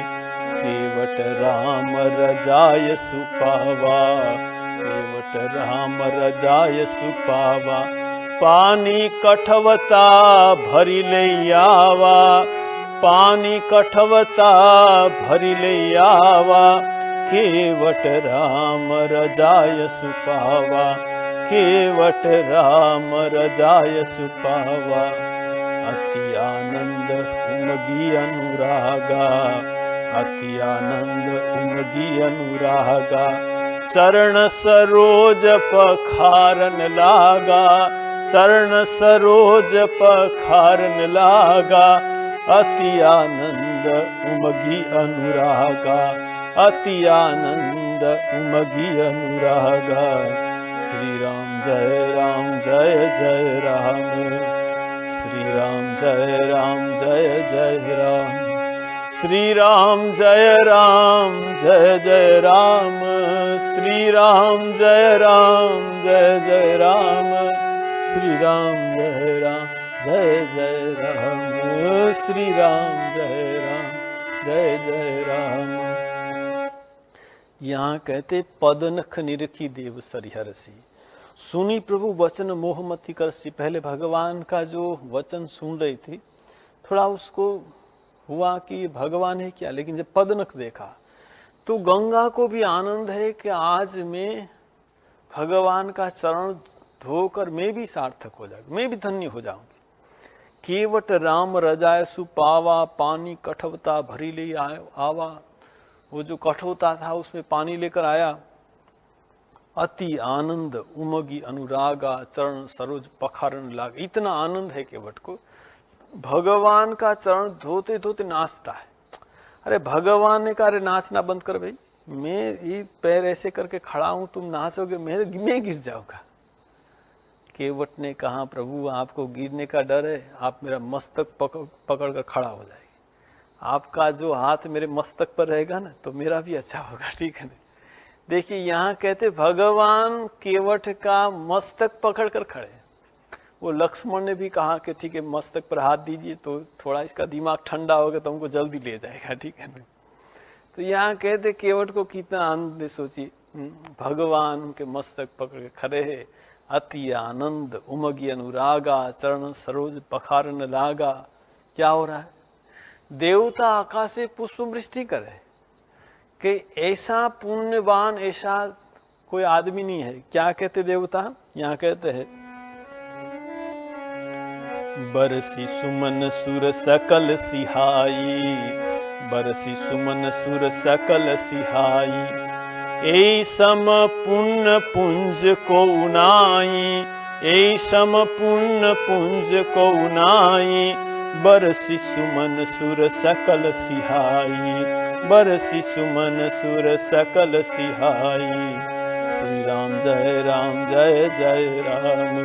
केवट राम रजाय सुपावा, केवट राम रजाय सुपावा, पानी कठवता भरी ले आवा, पानी कठवता भरी ले आवा, केवट राम रजाय सुपावा, केवट राम रजाय सुपावा, अति आनंद उमगी अनुरागा, अति आनंद उमगी अनुरागा, चरण सरोज पखारन लागा, चरण सरोज पखारन लागा, अति आनंद उमगी अनुरागा, अति आनंद उमगी अनुरागा। श्री राम जय राम जय जय राम, श्री राम जय राम जय जय राम, श्री राम जय राम जय जय राम, श्री राम जय राम जय जय राम, श्री राम जय राम जय जय राम, श्री राम जय राम जय जय राम। यहाँ कहते पदनख निरखी देव सरिहरसी, सुनी प्रभु वचन मोहमति करसी। पहले भगवान का जो वचन सुन रही थी, थोड़ा उसको हुआ कि भगवान है क्या, लेकिन जब पदनख देखा तो गंगा को भी आनंद है कि आज मैं भगवान का चरण धोकर मैं भी सार्थक हो जाऊंगी, मैं भी धन्य हो जाऊंगी। केवट राम रजाय सुपावा, पानी कठवता भरी ले आवा। वो जो कठोता था उसमें पानी लेकर आया। अति आनंद उमगी अनुरागा, चरण सरोज पखारन लाग। इतना आनंद है केवट को, भगवान का चरण धोते धोते नाचता है। अरे भगवान ने कहा, अरे नाचना बंद कर भाई, मैं ये पैर ऐसे करके खड़ा हूं, तुम नाचोगे मैं गिर जाऊंगा। केवट ने कहा, प्रभु आपको गिरने का डर है, आप मेरा मस्तक पकड़ कर खड़ा हो जाएगी। आपका जो हाथ मेरे मस्तक पर रहेगा ना, तो मेरा भी अच्छा होगा, ठीक है ना। देखिए यहाँ कहते भगवान केवट का मस्तक पकड़ कर खड़े, वो लक्ष्मण ने भी कहा कि ठीक है मस्तक पर हाथ दीजिए तो थोड़ा इसका दिमाग ठंडा होगा तो हमको जल्दी ले जाएगा, ठीक है ना। तो यहाँ कहते केवट को कितना आनंद है, सोचिए, भगवान उनके मस्तक पकड़ के खड़े है, अति आनंद उमगी अनुरागा चरण सरोज पखारन लागा। क्या हो रहा है? देवता आकाश से पुष्प वृष्टि करे कि ऐसा पुण्यवान ऐसा कोई आदमी नहीं है। क्या कहते देवता? यहाँ कहते हैं बरसी सुमन सुर सकल सिहाई, बरसी सुमन सुर सकल सिहाई, ए सम पुण्य पुंज को उनाई, ए सम पुण्य पुंज को उनाई, बरसी सुमन सुर सकल सिहाई, बरसी सुमन सुर सकल सिहाई। श्री राम जय राम जय जय राम,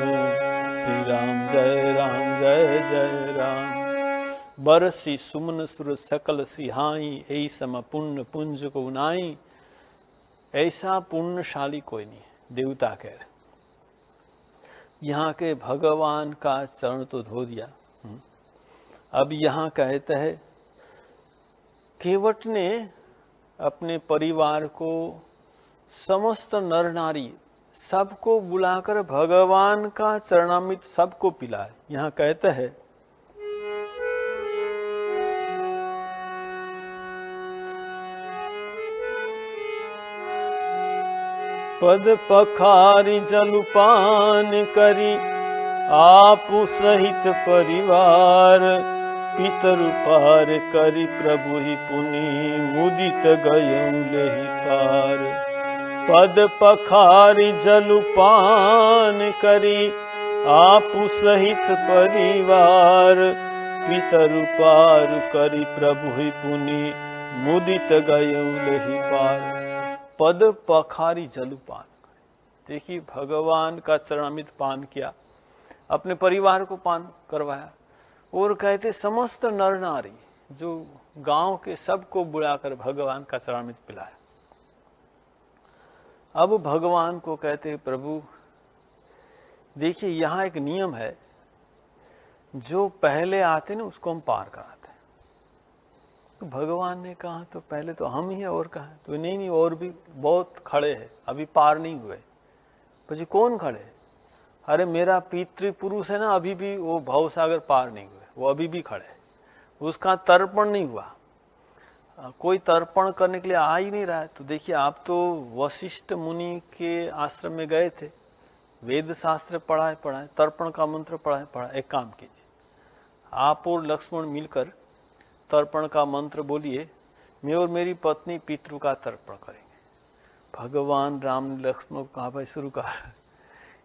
श्री राम जय राम जय जय राम। बरसी सुमन सुर सकल सिहाई, ऐ सम पुण्य पुंज को उनाई। ऐसा पुण्यशाली कोई नहीं है, देवता कह रहे। यहाँ के भगवान का चरण तो धो दिया। अब यहाँ कहते हैं केवट ने अपने परिवार को, समस्त नर नारी सबको बुलाकर भगवान का चरणामृत सबको पिलाए। यहाँ कहते हैं पद पखारी जलपान करी, आपु सहित परिवार, पितर पार करी प्रभु ही पुनि, मुदित गयं लेहि पार। पद पखारी जलपान करी, आपु सहित परिवार, पितर पार करी प्रभु ही पुनि, मुदित गयं लेहि पार। पद पखारी जलपान, देखिए भगवान का चरणामृत पान किया, अपने परिवार को पान करवाया, और कहते समस्त नर नारी जो गांव के सबको बुलाकर भगवान का चरणामृत पिलाया। अब भगवान को कहते प्रभु देखिए यहाँ एक नियम है, जो पहले आते ना उसको हम पार कराते। तो भगवान ने कहा तो पहले तो हम ही है, और कहा तो नहीं और भी बहुत खड़े हैं अभी पार नहीं हुए। जी कौन खड़े? अरे मेरा पितृपुरुष है ना, अभी भी वो भवसागर पार नहीं हुए, वो अभी भी खड़े, उसका तर्पण नहीं हुआ, कोई तर्पण करने के लिए आ ही नहीं रहा है। तो देखिए आप तो वशिष्ठ मुनि के आश्रम में गए थे, वेद शास्त्र पढ़ाए, तर्पण का मंत्र पढ़ाए। एक काम कीजिए, आप और लक्ष्मण मिलकर तर्पण का मंत्र बोलिए, मैं और मेरी पत्नी पितृ का तर्पण करेंगे। भगवान राम ने लक्ष्मण को कहा भाई शुरू कर।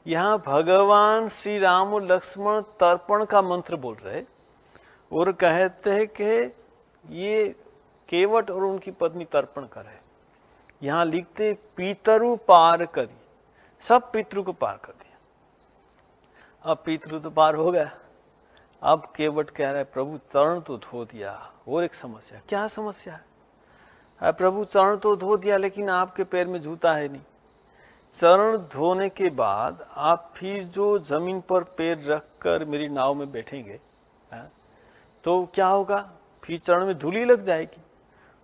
यहाँ भगवान श्री राम और लक्ष्मण तर्पण का मंत्र बोल रहे और कहते हैं कि ये केवट और उनकी पत्नी तर्पण करे। यहाँ लिखते पितरु पार करी, सब पितृ को पार कर दिया। अब पितृ तो पार हो गया, अब केवट कह रहा है प्रभु चरण तो धो दिया, और एक समस्या। क्या समस्या है? प्रभु चरण तो धो दिया लेकिन आपके पैर में जूता है नहीं। चरण धोने के बाद आप फिर जो जमीन पर पैर रखकर मेरी नाव में बैठेंगे तो क्या होगा? फिर चरण में धूली लग जाएगी,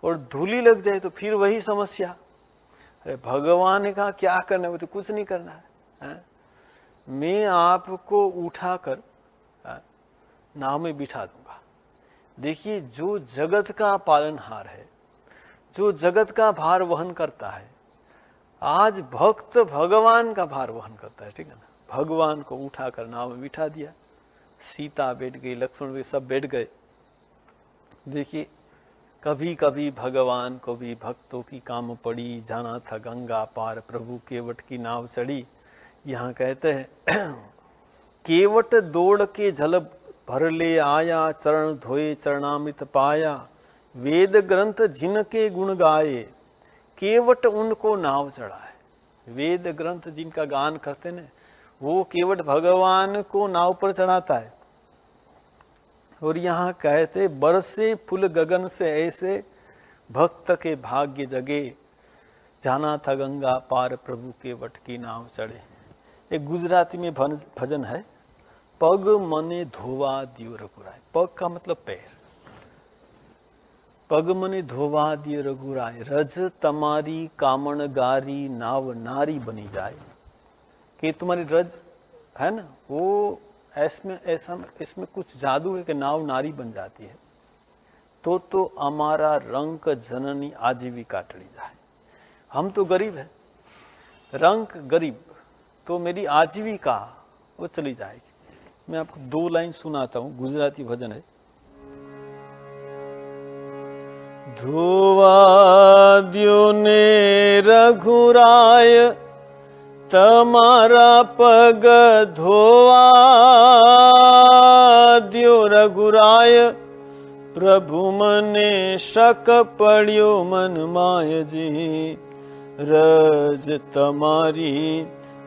और धूली लग जाए तो फिर वही समस्या। अरे भगवान ने कहा क्या करना है? तो कुछ नहीं करना है, मैं आपको उठाकर नाव में बिठा दूंगा। देखिए जो जगत का पालनहार है, जो जगत का भार वहन करता है, आज भक्त भगवान का भार वहन करता है, ठीक है ना। भगवान को उठाकर नाव में बिठा दिया, सीता बैठ गई, लक्ष्मण भी सब बैठ गए। देखिए कभी कभी भगवान को भी भक्तों की काम पड़ी, जाना था गंगा पार, प्रभु केवट की नाव चढ़ी। यहाँ कहते हैं केवट दौड़ के जल भर ले आया, चरण धोए चरणामृत पाया, वेद ग्रंथ जिनके गुण गाए, केवट उनको नाव चढ़ाए। वेद ग्रंथ जिनका गान करते ने वो केवट भगवान को नाव पर चढ़ाता है। और यहाँ कहते बरसे फूल गगन से ऐसे, भक्त के भाग्य जगे, जाना था गंगा पार, प्रभु केवट की नाव चढ़े। एक गुजराती में भजन है, पग मने धोवा दियो रघुराय। पग का मतलब पैर। पग मने धोवा दियो रघुराय, रज तमारी कामणगारी नाव नारी बनी जाए। कि तुम्हारी रज है ना, वो इसमें कुछ जादू है कि नाव नारी बन जाती है। तो हमारा रंक जननी आजीविका टली जाए। हम तो गरीब है, रंक गरीब, तो मेरी आजीविका वो चली जाएगी। मैं आपको 2 लाइन सुनाता हूँ, गुजराती भजन है। धोवा द्यो ने रघुराय, तमारा पग धोवा द्यो रघुराय, प्रभु मने शक पड़्यो मन माय जी। रज तमारी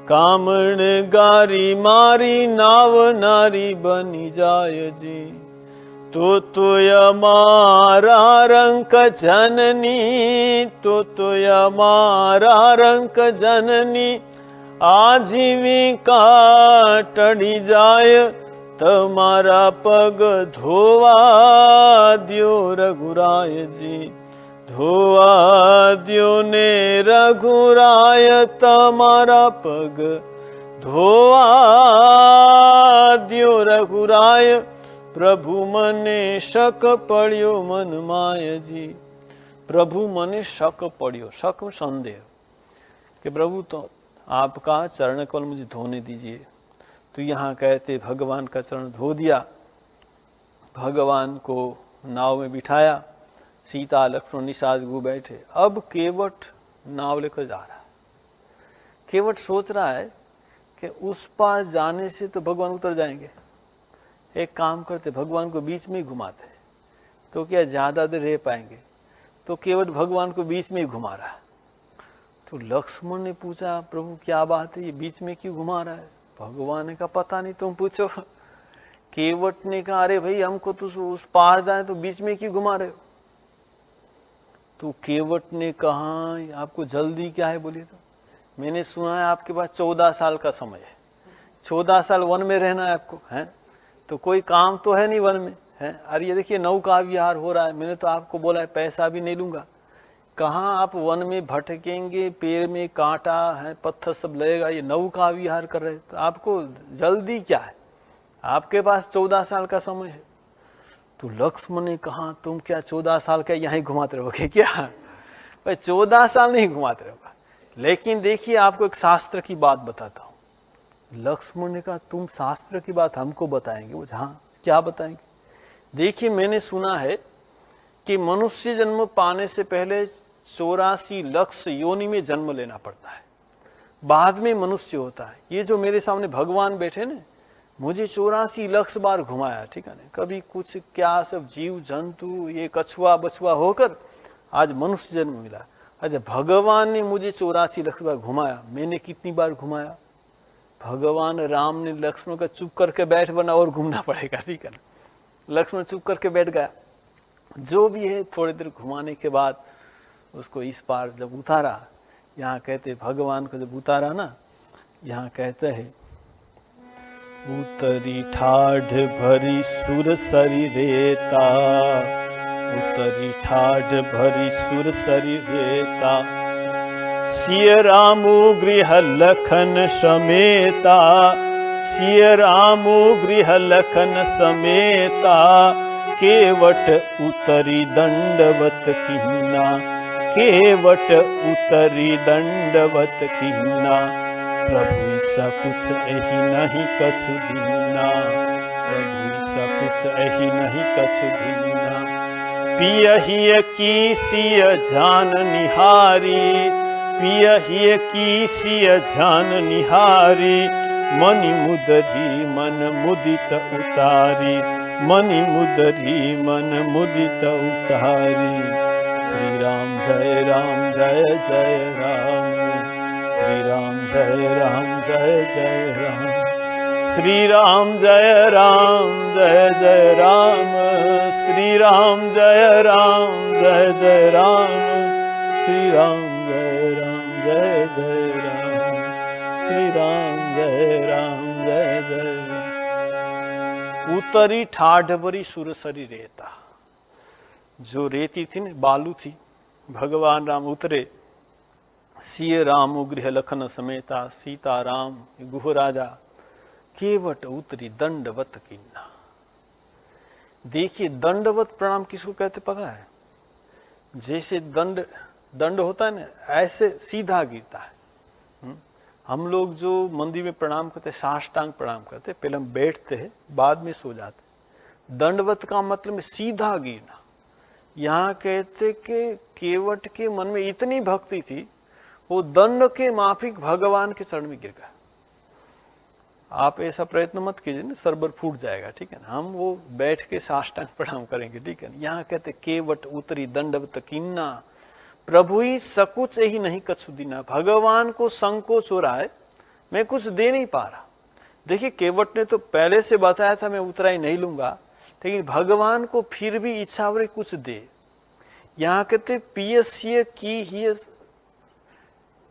कामण गारी, मारी नाव नारी बनी जाय जी। तो यमारा रंक जननी, तो यमारा रंक जननी, आजीविका टड़ी जाय, तमारा पग धोवा द्यो रघुराय जी। धोवा द्यो ने रघुराय, तमारा पग धोवा द्यो रघुराय, प्रभु मने शक पड़्यो मन माय जी। प्रभु मने शक पड़्यो, शक संदेह, कि प्रभु तो आपका चरण कमल मुझे धोने दीजिए। तो यहाँ कहते भगवान का चरण धो दिया, भगवान को नाव में बिठाया, सीता लक्ष्मण निषाद गु बैठे। अब केवट नाव लेकर जा रहा है। केवट सोच रहा है कि उस पार जाने से तो भगवान उतर जाएंगे, एक काम करते भगवान को बीच में ही घुमाते, तो क्या ज्यादा देर रह पाएंगे। तो केवट भगवान को बीच में ही घुमा रहा है। तो लक्ष्मण ने पूछा, प्रभु क्या बात है, ये बीच में क्यों घुमा रहा है? भगवान ने कहा पता नहीं, तुम पूछो। केवट ने कहा अरे भाई हमको तो उस पार जाए तो बीच में क्यों घुमा रहे हो? तो केवट ने कहा आपको जल्दी क्या है बोलिए। तो मैंने सुना है आपके पास 14 साल का समय है, 14 साल वन में रहना है आपको, है तो कोई काम तो है नहीं वन में, है। अरे ये देखिए नौका विहार हो रहा है, मैंने तो आपको बोला है पैसा भी नहीं लूंगा। कहाँ आप वन में भटकेंगे, पैर में कांटा है, पत्थर सब लगेगा, ये नौका विहार कर रहे, तो आपको जल्दी क्या है? आपके पास 14 साल का समय है। तो लक्ष्मण ने कहा तुम क्या 14 साल का यहीं घुमाते रहोगे क्या? भाई 14 साल नहीं घुमाते रहोगा, लेकिन देखिए आपको एक शास्त्र की बात बताता हूँ। लक्ष्मण ने कहा तुम शास्त्र की बात हमको बताएंगे? वो हाँ क्या बताएंगे? देखिए मैंने सुना है कि मनुष्य जन्म पाने से पहले 84 लाख योनि में जन्म लेना पड़ता है, बाद में मनुष्य होता है। ये जो मेरे सामने भगवान बैठे ना, मुझे 84 लाख बार घुमाया, ठीक है ना। कभी कुछ क्या सब जीव जंतु, ये कछुआ बछुआ होकर आज मनुष्य जन्म मिला। अच्छा भगवान ने मुझे 84 लाख बार घुमाया, मैंने कितनी बार घुमाया? भगवान राम ने लक्ष्मण का चुप करके बैठ बना और घूमना पड़ेगा, ठीक है ना। लक्ष्मण चुप करके बैठ गया, जो भी है थोड़ी देर घुमाने के बाद उसको इस पार जब उतारा, यहाँ कहते भगवान को जब उतारा ना, यहाँ कहते हैं उतरी ठाढ़ भरी सुर सरी रेता, उतरी ठाढ़ भरी सुर सरी रेता, सिय रामु गृह लखन समेता, सिय रामु गृह लखन समेता, केवट उतरी दंडवत किन्ना, केवट उतरी दंडवत किन्ना, प्रभु सा कुछ एहि नहीं कछु दीना, प्रभु सा कुछ एहि नहीं कछु दीना, पियहिय की सिय जान निहारी, पियहिय की सिय जान निहारी, मनि मुदरी मन मुदित उतारी, मनि मुदरी मन मुदित उतारी। श्री राम जय राम जय जय राम, श्री राम जय राम जय जय राम, श्री राम जय राम जय जय राम, श्री राम जय राम जय जय राम, श्री राम जय राम जय जय राम, श्री राम जय राम जय जय राम। उतरी ठाढ़ सुरसरी रेता। जो रेती थी ना, बालू थी, भगवान राम उतरे। सिय राम गृह लखन समेता, सीता राम गुह राजा, केवट उतरी दंडवत कीन्ना। देखिए, दंडवत प्रणाम किसको कहते पता है? जैसे दंड होता है ना, ऐसे सीधा गिरता है। हम लोग जो मंदिर में प्रणाम करते हैं, साष्टांग प्रणाम करते हैं, पहले हम बैठते हैं, बाद में सो जाते हैं। दंडवत का मतलब सीधा गिरना। यहाँ कहते कि केवट के मन में इतनी भक्ति थी, वो दंड के माफिक भगवान के चरण में गिर गया। आप ऐसा प्रयत्न मत कीजिए ना, सरबर फूट जाएगा, ठीक है ना। हम वो बैठ के साष्टांग प्रणाम करेंगे, ठीक है ना। यहाँ कहते केवट उतरी दंडवत कीन्ना, प्रभु ही सकुच ही नहीं कछु दीना। भगवान को संकोच हो रहा है, मैं कुछ दे नहीं पा रहा। देखिए, केवट ने तो पहले से बताया था मैं उतराई नहीं लूंगा, लेकिन भगवान को फिर भी इच्छा हो रही कुछ दे। यहाँ कहते पियस्य की ही,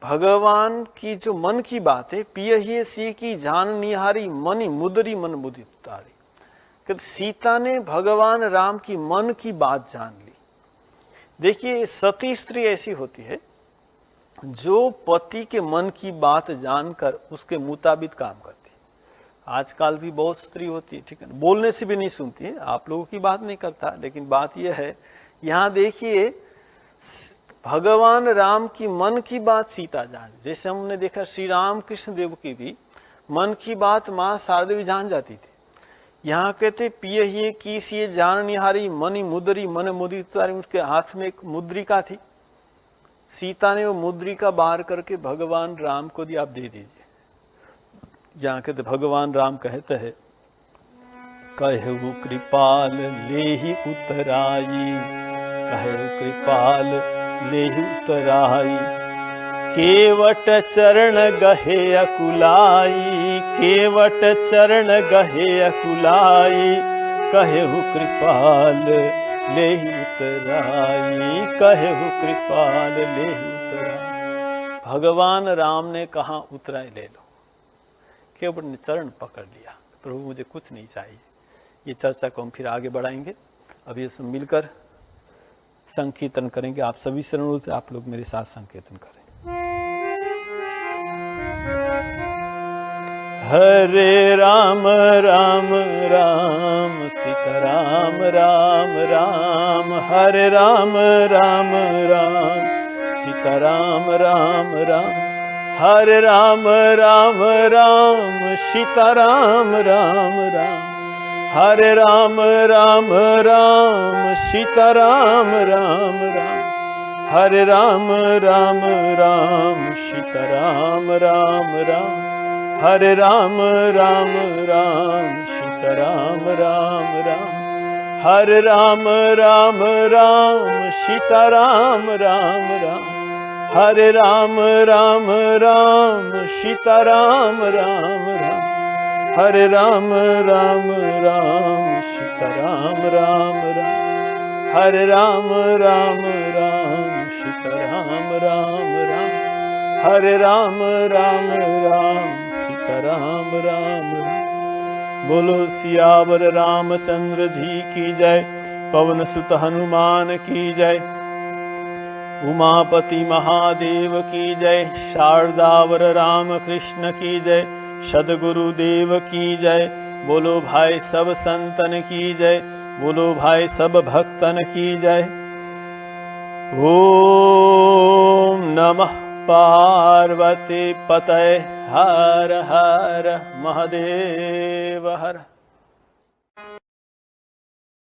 भगवान की जो मन की बात है, पिय सी की जान निहारी, मनि मुदरी मन मुदित तारी। कहते सीता ने भगवान राम की मन की बात जान ली। देखिए, सती स्त्री ऐसी होती है जो पति के मन की बात जानकर उसके मुताबिक काम करती है। आजकल भी बहुत स्त्री होती है, ठीक है, बोलने से भी नहीं सुनती है। आप लोगों की बात नहीं करता, लेकिन बात यह है, यहाँ देखिए भगवान राम की मन की बात सीता जान। जैसे हमने देखा श्री राम कृष्ण देव की भी मन की बात माँ शारदा देवी जान जाती थी। यहाँ कहते पिय ही की सी जान निहारी, मनि मुद्री मन मुदित। उसके हाथ में एक मुद्रिका थी, सीता ने वो मुद्रिका बाहर करके भगवान राम को दी, आप दे दीजिए। यहाँ कहते भगवान राम कहते हैं, कहु कृपाल लेहि उतराई, कहु कृपाल लेहि उतराई, केवट चरण गहे अकुलाई, केवट चरण गहे अकुलाई, कहु कृपाल लेहि उतराई, कहु कृपाल लेहि उतराई। भगवान राम ने कहा उतराई ले लो। केवट ने चरण पकड़ लिया, प्रभु मुझे कुछ नहीं चाहिए। ये चर्चा को हम फिर आगे बढ़ाएंगे। अभी सब मिलकर संकीर्तन करेंगे। आप सभी से अनुरोध है, आप लोग मेरे साथ संकीर्तन करें। हरे राम राम राम सीताराम राम राम, हरे राम राम राम सीताराम राम राम, हरे राम राम राम सीताराम राम राम, हरे राम राम राम सीताराम राम राम, हरे राम राम राम सीताराम राम राम, हरे राम राम राम सीताराम राम राम, हरे राम राम राम सीताराम राम राम, हरे राम राम राम सीताराम राम राम, हरे राम राम राम सीताराम राम राम, हरे राम राम राम सीताराम राम राम, हरे राम राम राम सीताराम राम राम। बोलो सियावर रामचंद्र जी की जय, पवन सुत हनुमान की जय, उमापति महादेव की जय, शारदावर राम कृष्ण की जय, सदगुरुदेव की जय। बोलो भाई सब संतन की जय, बोलो भाई सब भक्तन की जय। ओम नमः पार्वती पतये, हर हर महादेव हर।